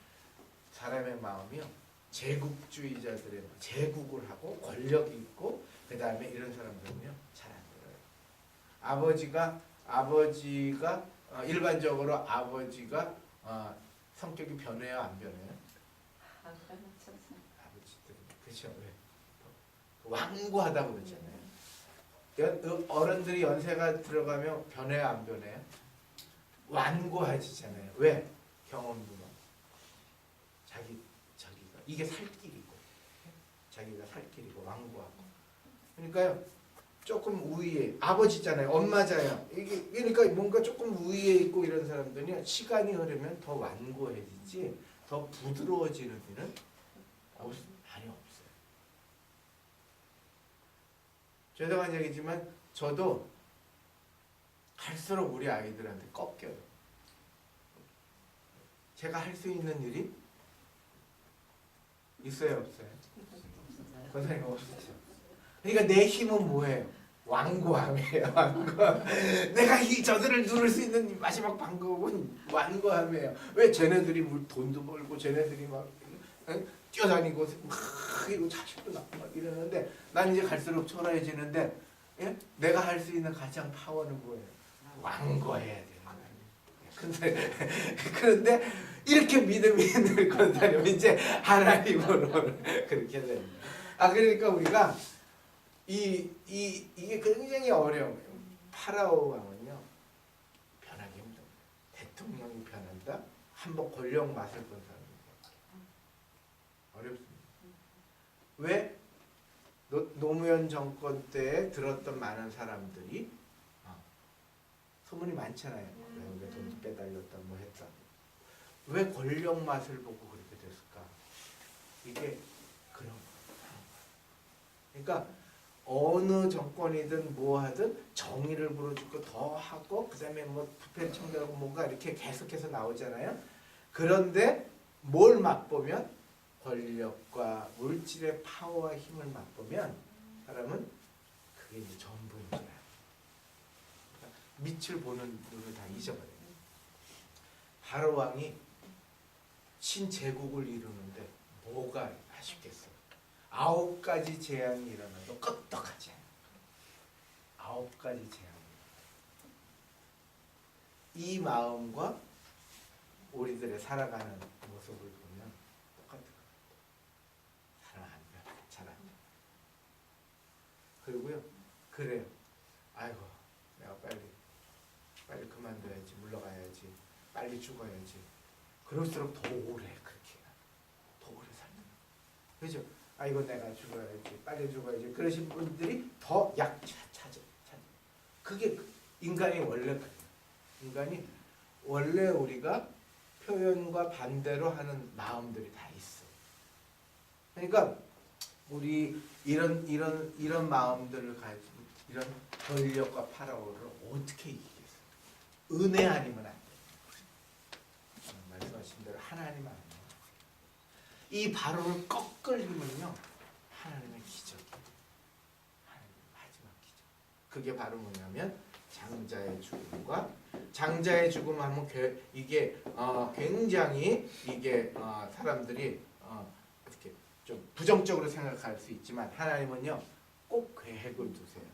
A: 사람의 마음이요, 제국주의자들의 제국을 하고 권력이 있고 그 다음에 이런 사람들은요 잘 안 들어요. 아버지가 일반적으로 아버지가 성격이 변해요, 안 변해요? 아버지들 그렇죠. 왜? 완고하다고 그러잖아요. 어른들이 연세가 들어가면 변해요, 안 변해요? 완고해지잖아요. 왜? 경험도 많고 자기가 이게 살 길이고, 자기가 살 길이고 완고하고. 그러니까요 조금 우위에 아버지잖아요, 엄마잖아요. 이게 그러니까 뭔가 조금 우위에 있고 이런 사람들이 시간이 흐르면 더 완고해지지 더 부드러워지는 일은 많이 없어요. 죄송한 얘기지만 저도 갈수록 우리 아이들한테 꺾여요. 제가 할 수 있는 일이 있어요, 없어요? 권사님 없으시죠? 그러니까 내 힘은 뭐예요? 완고함이에요. 완고함. 내가 저들을 누를 수 있는 마지막 방법은 완고함이에요. 왜? 쟤네들이 돈도 벌고 쟤네들이 막 뛰어다니고 막 이거 자식도 낳고 막 이러는데 난 이제 갈수록 초라해지는데, 예? 내가 할 수 있는 가장 파워는 뭐예요? 완고해야 돼요. 그런데 이렇게 믿음이 있는 권사님 이제 하나님으로 그렇게 됩니다. 그러니까 우리가 이게 굉장히 어려워요. 파라오 왕은요 변하기 힘들어요. 대통령이 변한다? 한번 권력 맛을 본 사람입니다. 어렵습니다. 왜? 노무현 정권 때 들었던 많은 사람들이 소문이 많잖아요. 왜 돈 빼달렸다 뭐 했다. 왜 권력 맛을 보고 그렇게 됐을까? 이게 그런 거예요. 그러니까 어느 정권이든 뭐 하든 정의를 부르짖고 더 하고 그 다음에 뭐 부패 청구하고 뭔가 이렇게 계속해서 나오잖아요. 그런데 뭘 맛보면 권력과 물질의 파워와 힘을 맛보면 사람은 그게 이제 전부인 줄 알아요. 그러니까 밑을 보는 눈을 다 잊어버려요. 바로 왕이 신제국을 이루는데 뭐가 아쉽겠어요. 9가지 재앙이 일어나도 끄떡하지 않아요. 9가지 재앙. 이 마음과 우리들의 살아가는 모습을 보면 똑같은 거예요. 사랑한다, 잘한다. 그리고요, 그래요. 아이고, 내가 빨리 그만둬야지, 물러가야지, 빨리 죽어야지. 그럴수록 더 오래 그렇게 해요. 더 오래 살다. 그죠? 아, 이거 내가 죽어야지, 빨리 죽어야지. 그러신 분들이 더 약 찾아. 그게 인간이 원래 그래요. 인간이 원래 우리가 표현과 반대로 하는 마음들이 다 있어. 그러니까 우리 이런 마음들을 가지고 이런 권력과 파라오를 어떻게 이기겠어요? 은혜 아니면 안 돼. 말씀하신 대로 하나님 아니면 이 바로를 꺾으려면요 하나님의 기적, 하나님의 마지막 기적. 그게 바로 뭐냐면 장자의 죽음과 장자의 죽음 하면 이게 굉장히 이게 사람들이 이렇게 좀 부정적으로 생각할 수 있지만 하나님은요 꼭 계획을 두세요.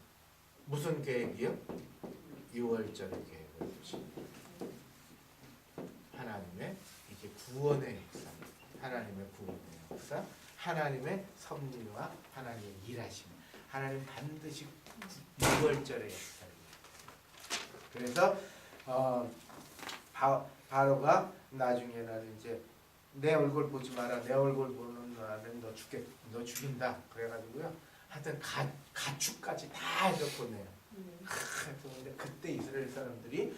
A: 무슨 계획이요? 6월절의 계획을 두십니다. 하나님의 이게 구원의 역사, 하나님의 구원의 역사, 하나님의 섭리와 하나님의 일하심, 하나님 반드시 6월절의 역사입니다. 그래서 바로가 나중에는 이제 내 얼굴 보지 마라, 내 얼굴 보는 날은 너 죽인다. 그래가지고요. 하여튼 가축까지 다 해서 보내요. 근데 그때 이스라엘 사람들이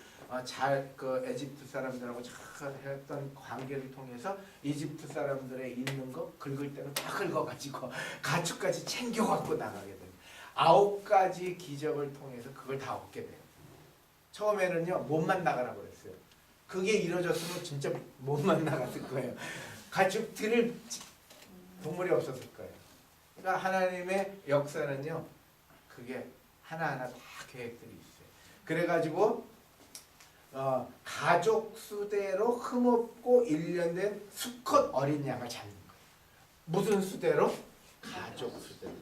A: 그 에집트 사람들하고 잘 했던 관계를 통해서 이집트 사람들의 있는 거 긁을 때는 다 긁어가지고 가축까지 챙겨갖고 나가게 돼요. 9가지 기적을 통해서 그걸 다 얻게 돼요. 처음에는요 몸만 나가라고 그랬어요. 그게 이루어졌으면 진짜 몸만 나갔을 거예요. 가축들을 동물이 없었을 거예요. 그러니까 하나님의 역사는요 그게 하나하나 다 계획들이 있어요. 그래가지고 가족 수대로 흠없고 일련된 수컷 어린 양을 잡는 거예요. 무슨 수대로? 가족 수대로.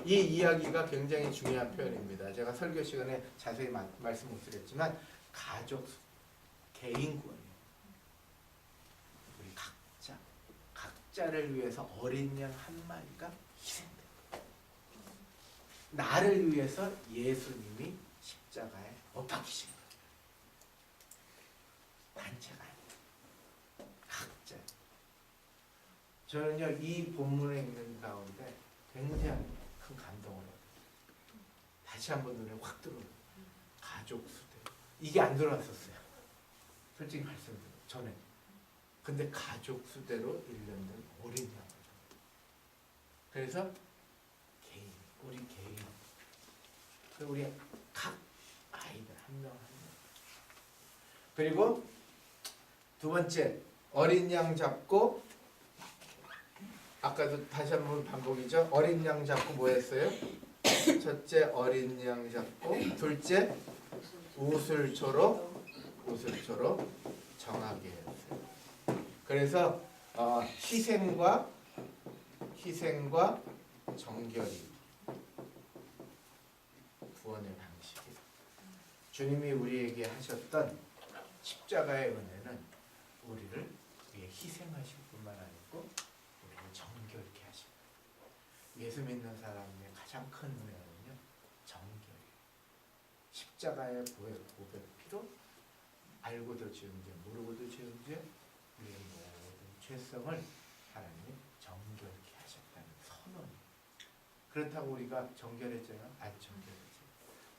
A: 이 이야기가 굉장히 중요한 표현입니다. 제가 설교 시간에 자세히 말씀 못 드렸지만 가족 개인 구원이에요. 우리 각자를 위해서 어린 양 한 마리가 희생돼요. 나를 위해서 예수님이 십자가에 못 박히신 거예요. 단체가 아니에요. 각자. 저는요 이 본문에 있는 가운데 굉장히 큰 감동을 해요. 다시 한번 눈에 확 들어오는 가족 수대. 이게 안 들어왔었어요. 솔직히 말씀드려요. 전에. 근데 가족 수대로 일련된 어린 양을. 그래서 우리 개인, 우리 각 아이들 한 명 한 명. 그리고 두 번째 어린 양 잡고 아까도 다시 한번 반복이죠. 어린 양 잡고 뭐 했어요? 첫째 어린 양 잡고 둘째 우슬초로 정하게 했어요. 그래서 희생과 정결이 구원의 방식이에요. 주님이 우리에게 하셨던 십자가의 은혜는 우리를 위해 희생하실 뿐만 아니고 우리를 정결케 하십니다. 예수 믿는 사람의 가장 큰 은혜는요 정결이에요. 십자가의 보혈 피로 알고도 지은 죄 모르고도 지은 죄 우리의 모든 죄성을 하나님이 정결케 하셨다는 선언이에요. 그렇다고 우리가 정결했잖아요? 안 정결했어요.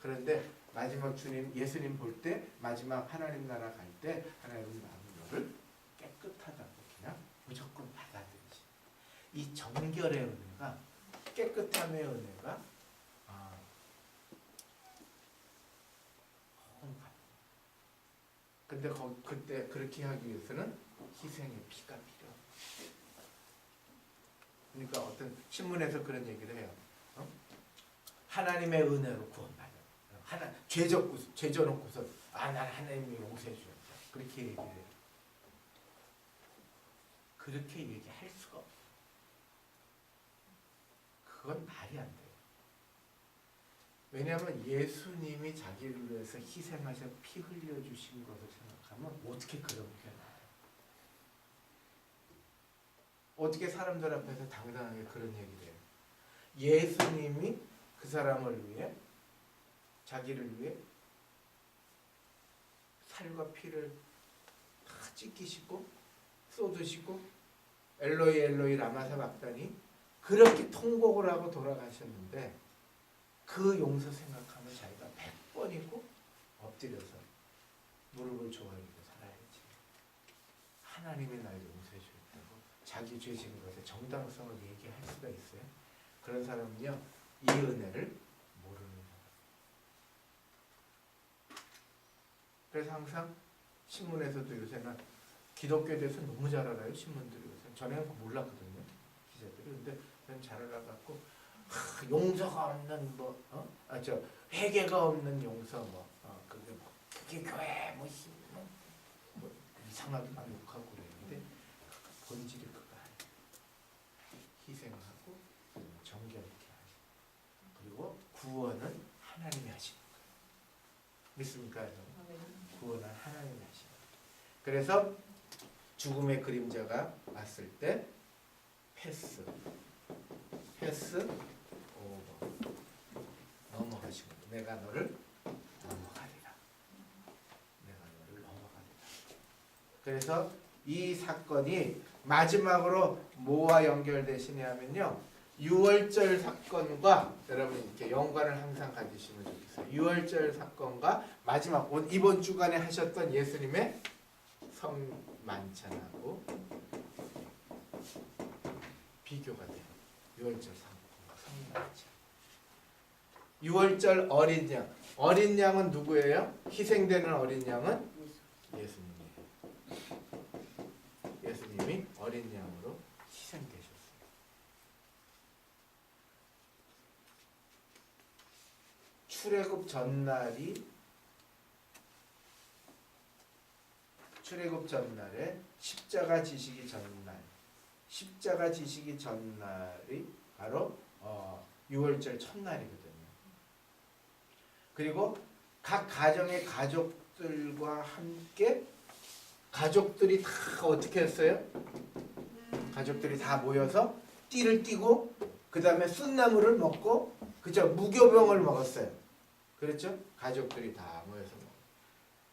A: 그런데 마지막 예수님 볼 때 마지막 하나님 나라 갈 때 하나님 너를 깨끗하다고 그냥 무조건 받아들이시. 이 정결의 은혜가 깨끗함의 은혜가 근데 그때 그렇게 하기 위해서는 희생의 피가 필요해요. 그러니까 어떤 신문에서 그런 얘기를 해요. 어? 하나님의 은혜로 구원받아. 죄 져놓고서 난 하나님이 용서해 주셨다. 그렇게 얘기를 해요. 그렇게 얘기할 수가 없어. 그건 말이 안 돼요. 왜냐하면 예수님이 자기를 위해서 희생하셔 피 흘려주신 것을 생각하면 어떻게 그렇게 나와요? 어떻게 사람들 앞에서 당당하게 그런 얘기를 해요? 예수님이 그 사람을 위해 자기를 위해 살과 피를 다 찢기시고 쏟으시고 엘로이 엘로이 라마 사박다니 그렇게 통곡을 하고 돌아가셨는데 그 용서 생각하면 자기가 100번이고 엎드려서 무릎을 조아리고 살아야지. 하나님이 날 용서해 주겠다고 자기 죄진 것의 정당성을 얘기할 수가 있어요? 그런 사람은요, 이 은혜를 모르는 사람. 그래서 항상 신문에서도 요새는 기독교에 대해서 너무 잘 알아요. 신문들이 요새. 전에는 몰랐거든요. 기자들이. 근데 저는 잘 알아갖고 용서가 없는 회개가 없는 용서 그게 교회 뭐 이상하게 막 욕하고 그랬는데 본질이 그거 아니에요. 희생하고 정결케 하시고 그리고 구원은 하나님이 하시는 거예요. 믿습니까? 구원은 하나님이 하시는 거예요. 그래서 죽음의 그림자가 왔을 때 패스 오버 넘어가시고 내가 너를 넘어가리라. 내가 너를 넘어가리라. 그래서 이 사건이 마지막으로 뭐와 연결되시냐면요, 유월절 사건과 여러분 이렇게 연관을 항상 가지시면 좋겠어요. 유월절 사건과 마지막 이번 주간에 하셨던 예수님의 성만찬하고 비교가 돼요. 유월절 사건과 성만찬. 유월절 어린 양. 어린 양은 누구예요? 희생되는 어린 양은 예수님이에요. 예수님이 어린 양으로 희생되셨어요. 출애굽 전날에 십자가 지시기 전날이 바로 유월절 첫날이거든요. 그리고 각 가정의 가족들과 함께 가족들이 다 어떻게 했어요? 가족들이 다 모여서 띠를 띠고 그 다음에 순나물을 먹고 그죠? 무교병을 먹었어요. 그렇죠? 가족들이 다 모여서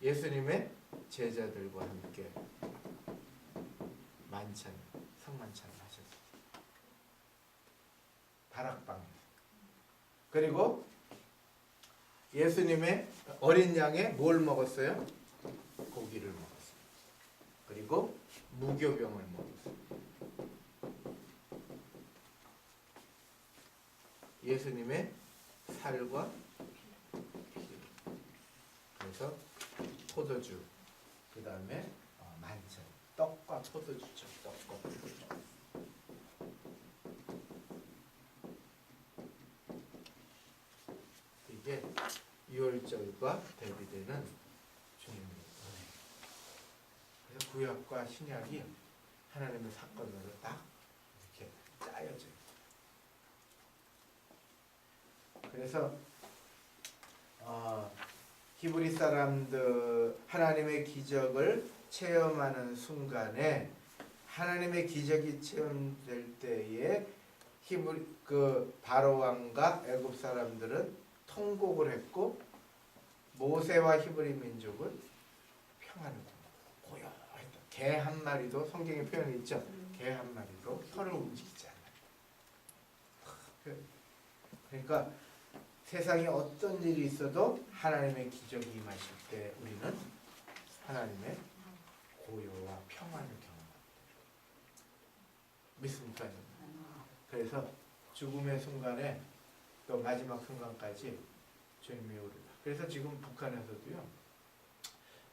A: 예수님의 제자들과 함께 성만찬을 하셨어요. 다락방에서. 그리고 예수님의 어린 양에 뭘 먹었어요? 고기를 먹었어요. 그리고 무교병을 먹었어요. 예수님의 살과 피. 그래서 포도주, 그 다음에 만찬, 떡과 포도주죠. 떡과 포도주. 이게 유월절과 대비되는 주님의 은혜. 그래서 구약과 신약이 하나님의 사건으로 딱 이렇게 짜여져요. 그래서 히브리 사람들 하나님의 기적을 체험하는 순간에 하나님의 기적이 체험될 때에 히브리 바로 왕과 애굽 사람들은 통곡을 했고 모세와 히브리 민족은 평안을 고요했다. 개 한 마리도 성경에 표현이 있죠. 개 한 마리도 혀를 움직이지 않아요. 그러니까 세상에 어떤 일이 있어도 하나님의 기적이 임하실 때 우리는 하나님의 고요와 평안을 경험합니다. 믿습니까? 그래서 죽음의 순간에 또 마지막 순간까지 주님이 우리를. 그래서 지금 북한에서도요,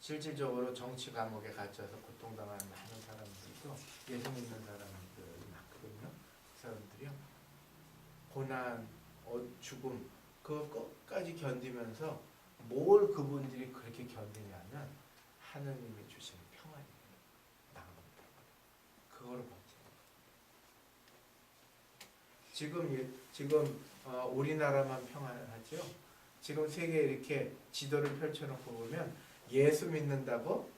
A: 실질적으로 정치 감옥에 갇혀서 고통당하는 많은 사람들도 예수 믿는 사람들이 많거든요. 그 사람들 사람들이요. 고난, 죽음 그거 끝까지 견디면서 뭘 그분들이 그렇게 견디냐면 하느님이 주시는 평안이에요. 나는 그거를 버텨요. 지금 우리나라만 평안하죠. 지금 세계에 이렇게 지도를 펼쳐놓고 보면 예수 믿는다고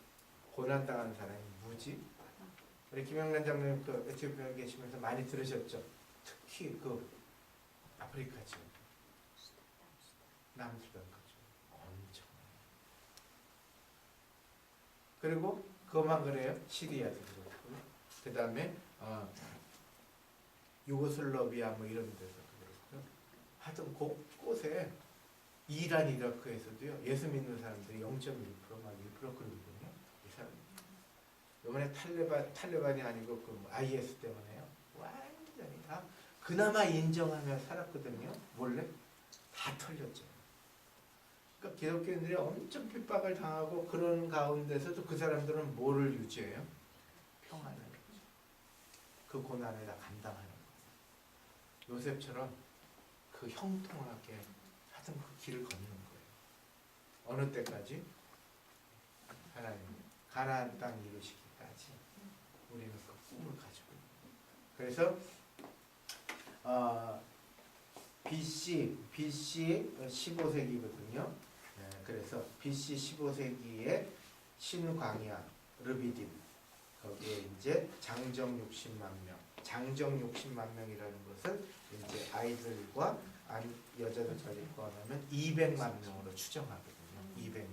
A: 고난당하는 사람이 무지. 우리 김영란 장로님 그 에티오피아에 계시면서 많이 들으셨죠. 특히 그 아프리카 지역, 남수단 그죠. 엄청. 그리고 그것만 그래요. 시리아도 그렇고, 그 다음에 유고슬라비아 뭐 이런 데서도 그렇고요. 하여튼 곳곳에 이란, 이라크에서도요. 예수 믿는 사람들이 0.1%, 막 1% 그러거든요. 이 사람. 이번에 탈레반이 아니고 그 IS 때문에요. 완전히 다 그나마 인정하며 살았거든요. 원래 다 털렸죠. 그러니까 기독교인들이 엄청 핍박을 당하고 그런 가운데서도 그 사람들은 뭐를 유지해요? 평안을 유지. 그 고난을 다 감당하는 거예요. 요셉처럼 그 형통하게 하여튼 그 길을 걷는 거예요. 어느 때까지? 하나님 가나안 땅 이루시기까지 우리는 그 꿈을 가지고 있는 거예요. 그래서 BC 15세기거든요. 그래서 BC 15세기에 신광야 르비딤 거기에 이제 장정 60만 명, 장정 60만 명이라는 것은 이제 아이들과 여자들 저리 포함하면 200만 명으로 추정하거든요. 200만 명.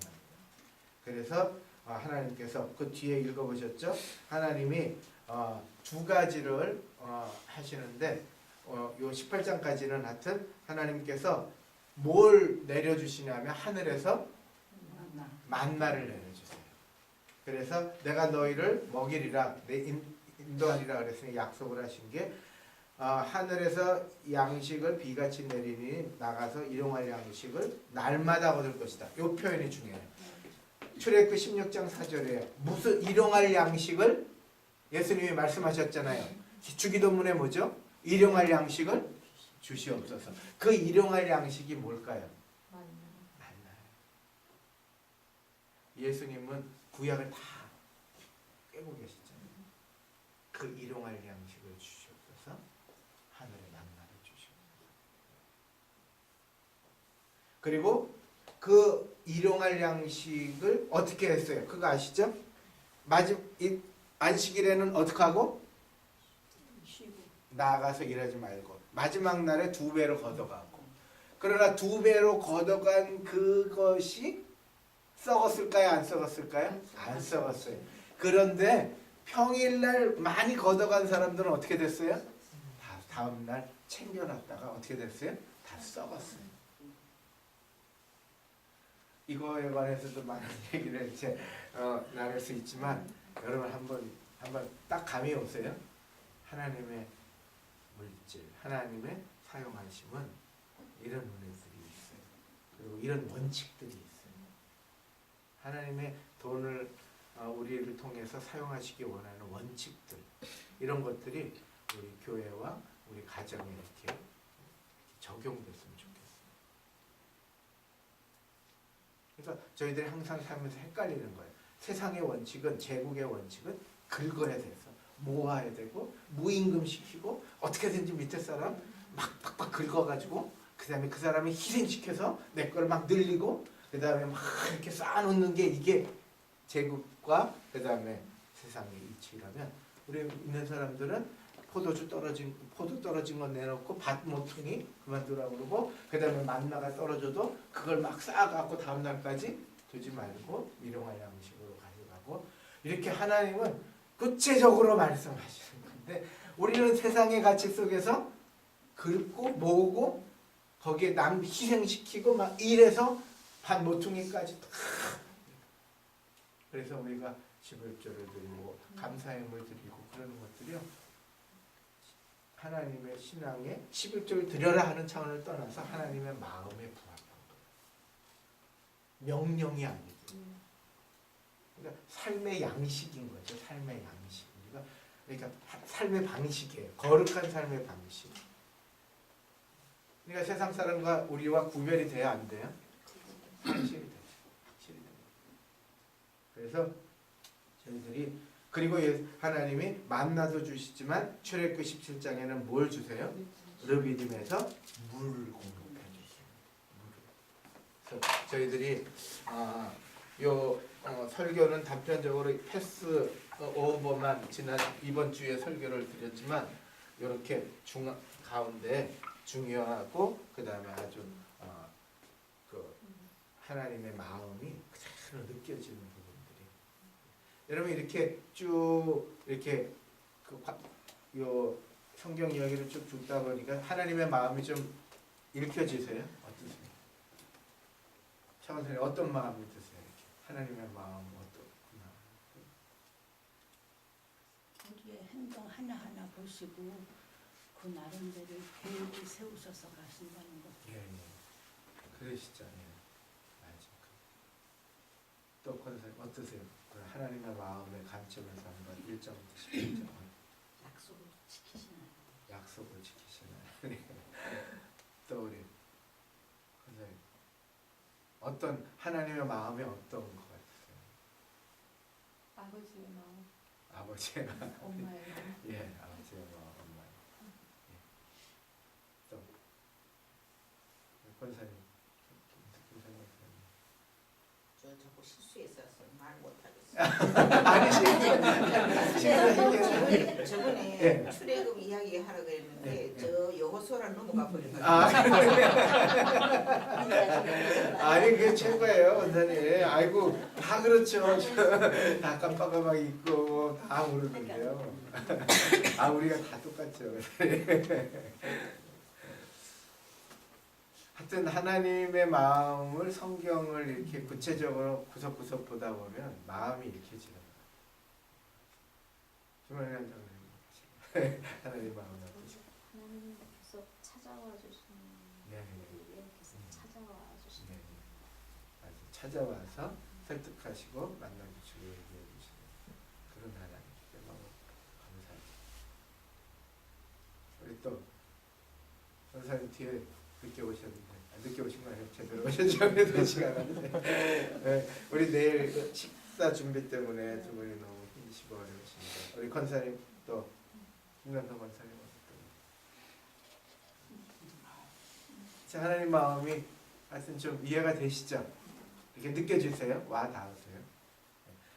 A: 그래서 하나님께서 그 뒤에 읽어보셨죠? 하나님이 두 가지를 하시는데 요 18장까지는 하여튼 하나님께서 뭘 내려주시냐면 하늘에서 만나를 내려주세요. 그래서 내가 너희를 먹이리라, 인도하리라 그랬으니 약속을 하신 게 하늘에서 양식을 비같이 내리니 나가서 일용할 양식을 날마다 얻을 것이다. 이 표현이 중요해요. 출애굽기 16장 4절에 무슨 일용할 양식을 예수님이 말씀하셨잖아요. 주기도문에 뭐죠? 일용할 양식을 주시옵소서. 그 일용할 양식이 뭘까요? 만나요. 예수님은 구약을 다 깨고 계시잖아요. 그 일용할 양식을 주시옵소서. 하늘의 만나를 주시옵소서. 그리고 그 일용할 양식을 어떻게 했어요? 그거 아시죠? 안식일에는 어떻게 하고? 나가서 일하지 말고 마지막 날에 2배로 걷어가고. 그러나 2배로 걷어간 그것이 썩었을까요? 안 썩었을까요? 안 썩었어요. 그런데 평일날 많이 걷어간 사람들은 어떻게 됐어요? 다음날 챙겨놨다가 어떻게 됐어요? 다 썩었어요. 이거에 관해서도 많은 얘기를 이제 나눌 수 있지만 여러분 한번 딱 감이 오세요. 하나님의 물질, 하나님의 사용하심은 이런 은혜들이 있어요. 그리고 이런 원칙들이 있어요. 하나님의 돈을 우리를 통해서 사용하시기 원하는 원칙들, 이런 것들이 우리 교회와 우리 가정에 이렇게 적용됐으면 좋겠어요. 그러니까 저희들이 항상 살면서 헷갈리는 거예요. 세상의 원칙은, 제국의 원칙은 긁어야 돼서 모아야 되고 무임금시키고 어떻게든지 밑에 사람 막 팍팍 긁어가지고 그 다음에 그 사람이 희생시켜서 내 거를 막 늘리고 그 다음에 막 이렇게 쌓아놓는 게 이게 제국과 그 다음에 세상의 이치라면, 우리 있는 사람들은 포도 떨어진 거 내놓고 밭 모퉁이 그만두라고 그러고 그 다음에 만나가 떨어져도 그걸 막 쌓아갖고 다음날까지 두지 말고 일용할 양식으로 가져가고, 이렇게 하나님은 구체적으로 말씀하시는 건데 우리는 세상의 가치 속에서 긁고 모으고 거기에 남 희생시키고 막 이래서 반 모퉁이까지 다. 그래서 우리가 11조를 드리고 감사함을 드리고 그러는 것들이요, 하나님의 신앙에 11조를 드려라 하는 차원을 떠나서 하나님의 마음에 부합한 거예요. 명령이 아니고. 그러니까 삶의 양식인 거죠. 삶의 양식. 우리가 그러니까 삶의 방식이에요. 거룩한 삶의 방식. 그러니까 세상 사람과 우리와 구별이 돼야 안 돼요? 확실히 돼요. 확실히 돼요. 그래서 저희들이 그리고 하나님이 만나도 주시지만 출애굽기 17장에는 뭘 주세요? 르비딤에서 물을 공급해 주세요. 그래서 저희들이 설교는 단편적으로 패스 오버만 지난 이번 주에 설교를 드렸지만 이렇게 가운데 중요하고 그 다음에 아주 그 하나님의 마음이 그대로 느껴지는 부분들이 여러분 이렇게 쭉 이렇게 요 성경 이야기를 쭉 듣다 보니까 하나님의 마음이 좀 읽혀지세요? 어떠세요? 차원 선생님 어떤 마음이 드세요? 이렇게 하나님의 마음 어떻구나.
C: 우리의 행동 하나하나 보시고 그 나름대로 계획을 세우셔서 가신다는 것.
A: 예, 예. 그러시죠. 예. 맞아. 또 권사님 어떠세요? 그 하나님의 마음의 관점에서 한번 1점부터 11점
B: 약속을 지키시나요?
A: 약속을 지키시나요? 또 우리 권사님 어떤 하나님의 마음이 어떤 것 같으세요?
C: 아버지의 마음,
A: 아버지의 마음.
C: 엄마의 마음.
A: 예, 아버지의 마음, 엄마의 마음. 예. 또 권사님, 김사님
D: 저 자꾸 실수했어서 말 못하겠어요.
A: 아니시.
D: 저번에
A: 예.
D: 출애굽 이야기 하라고 했는데
A: 예.
D: 저 여호수아를 넘어가 버려가지고
A: 아니 그게 최고예요, 원사님. 아이고 다 그렇죠. 다 깜빡깜빡 있고 다 모르는데요. 아 우리가 다 똑같죠. 하여튼 하나님의 마음을 성경을 이렇게 구체적으로 구석구석 보다 보면 마음이 읽혀지는 거예요. 주말에 하나님 마음을 어떠세요?
E: 하나님 계속 찾아와 주시는
A: 네.
E: 우리에게 계속 찾아와 주시는
A: 네. 아주 찾아와서 설득하시고 만나주시고 얘기해 주시는 그런 하나님께 너무 감사합니다. 우리 또 선사님 뒤에 늦게 오셨는데 늦게 오신 거 아니에요? 제대로 오셨죠? 그래도 시간 안데 네, 우리 내일 식사 준비 때문에 두 분이 너무 힘드시고 어려우십니다. 우리 권사님 또 김남성 권사님 자, 하나님 마음이 하여튼 좀 이해가 되시죠? 이렇게 느껴지세요? 와 닿으세요?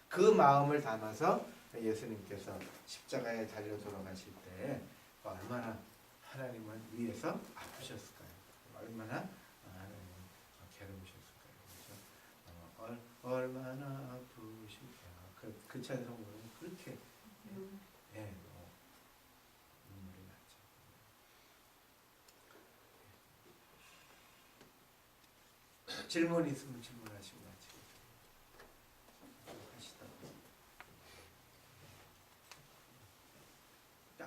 A: 그 마음을 담아서 예수님께서 십자가에 달려 돌아가실 때 얼마나 하나님을 위해서 아프셨을까요? 얼마나 하나님을 괴로우셨을까요? 그렇죠? 얼마나 아프실까? 그 찬송 부르면 그렇게 예, 눈물이 나죠. 질문 있으면 질문하시고 하시다가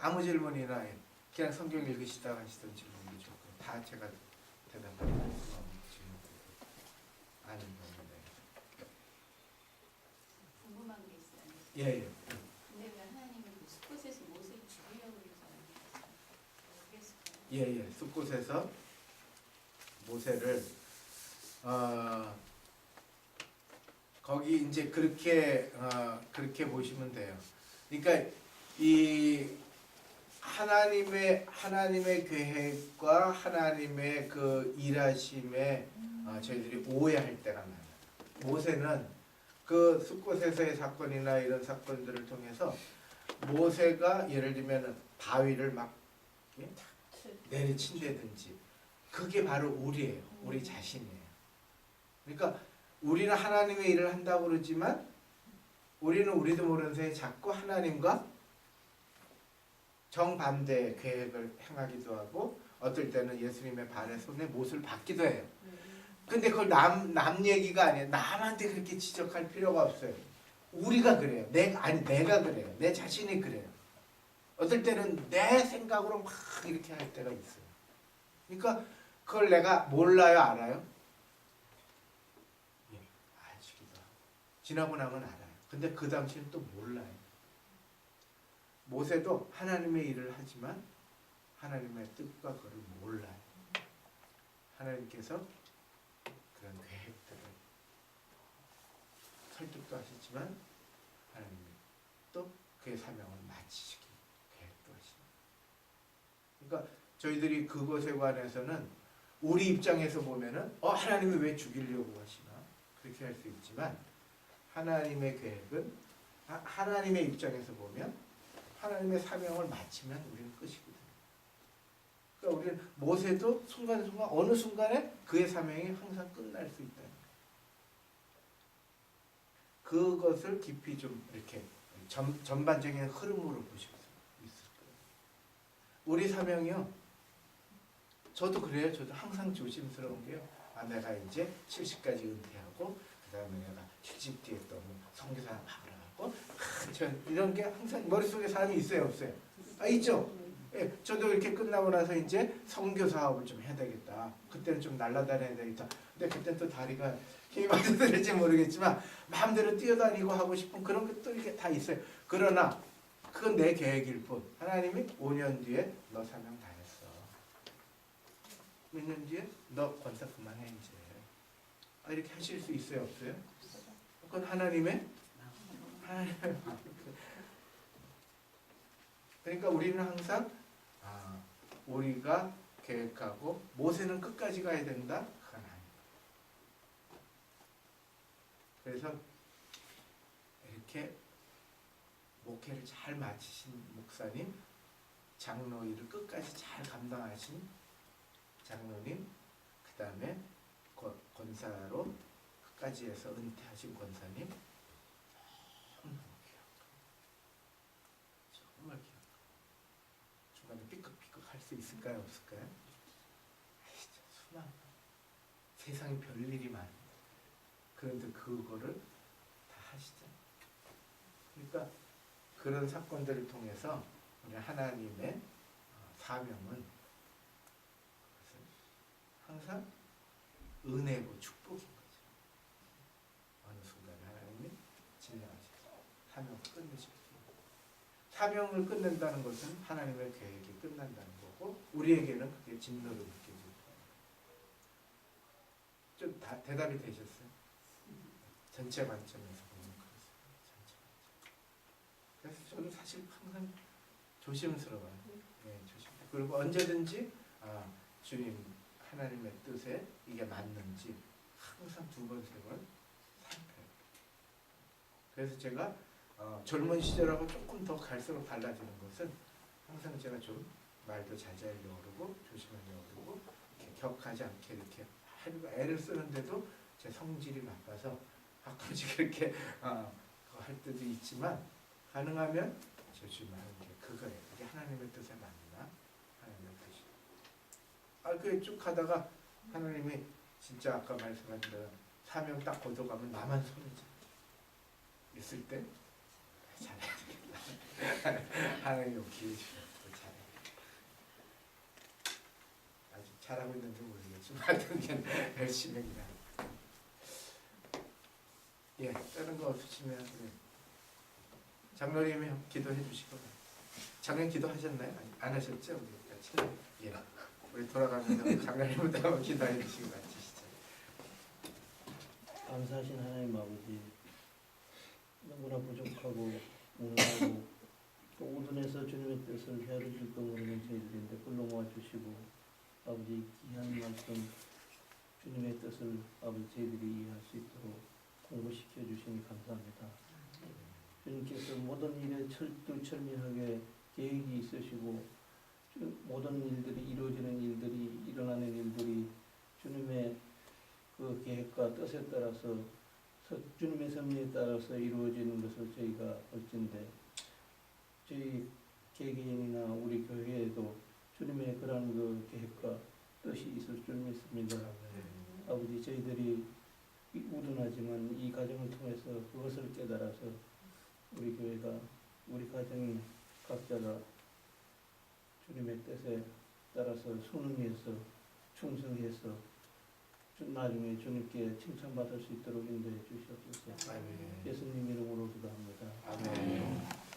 A: 아무 질문이나 그냥 성경 읽으시다가 하시던 질문도 좋고 다 제가 대답하는 질문도 아는 건데
C: 궁금한 게 있어요.
A: 예예
C: 근데 왜 하나님은 그 숲곳에서 모세를 죽이려고 그래서 그랬을까요?
A: 예예 숲곳에서 모세를 거기 이제 그렇게 보시면 돼요. 그러니까 이 하나님의 계획과 하나님의 그 일하심에 저희들이 오해할 때가 많아요. 모세는 그 숲곳에서의 사건이나 이런 사건들을 통해서 모세가 예를 들면 바위를 막 내리친다든지 그게 바로 우리예요. 우리 자신이에요. 그러니까 우리는 하나님의 일을 한다고 그러지만 우리는 우리도 모르는 사이에 자꾸 하나님과 정반대의 계획을 행하기도 하고 어떨 때는 예수님의 발에 손에 못을 받기도 해요. 근데 그걸 남 얘기가 아니에요. 남한테 그렇게 지적할 필요가 없어요. 우리가 그래요. 내가 그래요. 내 자신이 그래요. 어떨 때는 내 생각으로 막 이렇게 할 때가 있어요. 그러니까 그걸 내가 몰라요, 알아요? 예, 알지기도 하고 지나고 나면 알아요. 근데 그 당시는 또 몰라요. 모세도 하나님의 일을 하지만 하나님의 뜻과 그를 몰라요. 하나님께서 그런 계획들을 설득도 하시지만 하나님이 또 그의 사명을 마치시기 계획도 하십니다. 그러니까 저희들이 그것에 관해서는 우리 입장에서 보면은 하나님이 왜 죽이려고 하시나 그렇게 할 수 있지만 하나님의 계획은 하나님의 입장에서 보면 하나님의 사명을 마치면 우리는 끝이거든요. 그러니까 우리는 모세도 순간순간 어느 순간에 그의 사명이 항상 끝날 수 있다는 거예요. 그것을 깊이 좀 이렇게 전반적인 흐름으로 보실 수 있을 거예요. 우리 사명이요. 저도 그래요. 저도 항상 조심스러운 게요. 내가 이제 70까지 은퇴하고 그 다음에 내가 70 뒤에 또 선교사 하러 가고 이런 게 항상 머릿속에 사람이 있어요, 없어요? 있죠? 예, 저도 이렇게 끝나고 나서 이제 선교 사업을 좀 해야 되겠다. 그때는 좀 날아다녀야 되겠다. 근데 그때는 또 다리가 힘이 많이 들을지 모르겠지만 마음대로 뛰어다니고 하고 싶은 그런 것도 이렇게 다 있어요. 그러나 그건 내 계획일 뿐. 하나님이 5년 뒤에 너 사명 다 했어. 몇 년 뒤에 너 권사 그만해 이제. 이렇게 하실 수 있어요, 없어요? 그건 하나님의 그러니까 우리는 항상 우리가 계획하고 모세는 끝까지 가야 된다? 그건 아닙니다. 그래서 이렇게 목회를 잘 마치신 목사님, 장로 일을 끝까지 잘 감당하신 장로님, 그 다음에 권사로 끝까지 해서 은퇴하신 권사님, 정말 귀엽다. 중간에 삐걱삐걱 할 수 있을까요? 없을까요? 진짜 수많아. 세상에 별일이 많은데 그런데 그거를 다 하시죠. 그러니까 그런 사건들을 통해서 우리 하나님의 사명은 항상 은혜고 축복인 거죠. 어느 순간에 하나님이 진행하셔서 사명을 끝내십니다. 사명을 끝낸다는 것은 하나님의 계획이 끝난다는 거고 우리에게는 그게 진노로 느껴질 거예요. 좀 대답이 되셨어요? 전체 관점에서 보면 그렇습니다. 전체 관점. 그래서 저는 사실 항상 조심스러워요. 네, 조심. 그리고 언제든지 주님 하나님의 뜻에 이게 맞는지 항상 두 번, 세 번 살펴요. 그래서 제가 젊은 시절하고 조금 더 갈수록 달라지는 것은 항상 제가 좀 말도 자제하려고 그러고 조심하려고 그러고 이렇게 격하지 않게 이렇게 하려고 애를 쓰는데도 제 성질이 나빠서 가끔씩 이렇게 할 때도 있지만 가능하면 조심하는 게 그거예요. 이게 하나님의 뜻에 맞나? 하나님의 뜻이. 그게 쭉 하다가 하나님이 진짜 아까 말씀하신 대로 사명 딱 거둬가면 나만 손이지. 있을 때 잘해야 되겠다. 하나님 기회 주셔서 잘해. 아직 잘하고 있는지 모르겠지만 하여튼 그냥 열심히 그냥. 예, 다른 거 없으시면 네. 장로님이 기도해 주시고 작년 기도하셨나요? 안 하셨죠? 우리 같이. 예. 우리 돌아가면서 장로님부터 한번 기도해 주시고 마치시죠.
F: 감사하신 하나님 아버지, 너무나 부족하고 무능하고 또 우둔해서 주님의 뜻을 헤아려 줄까 모르는 저희들인데 불러 모아주시고 아버지 귀한 말씀 주님의 뜻을 아버지 저희들이 이해할 수 있도록 공부시켜 주시니 감사합니다. 주님께서 모든 일에 철두철미하게 계획이 있으시고 모든 일들이 이루어지는 일들이 일어나는 일들이 주님의 그 계획과 뜻에 따라서 주님의 섭리에 따라서 이루어지는 것을 저희가 볼진데 저희 개개인이나 우리 교회에도 주님의 그런 그 계획과 뜻이 있을 줄 믿습니다. 아버지 저희들이 우둔하지만 이 과정을 통해서 그것을 깨달아서 우리 교회가 우리 가정이 각자가 주님의 뜻에 따라서 순응해서 충성해서 나중에 주님께 칭찬받을 수 있도록 인도해 주시옵소서. 예수님 이름으로 기도합니다.
A: 아멘.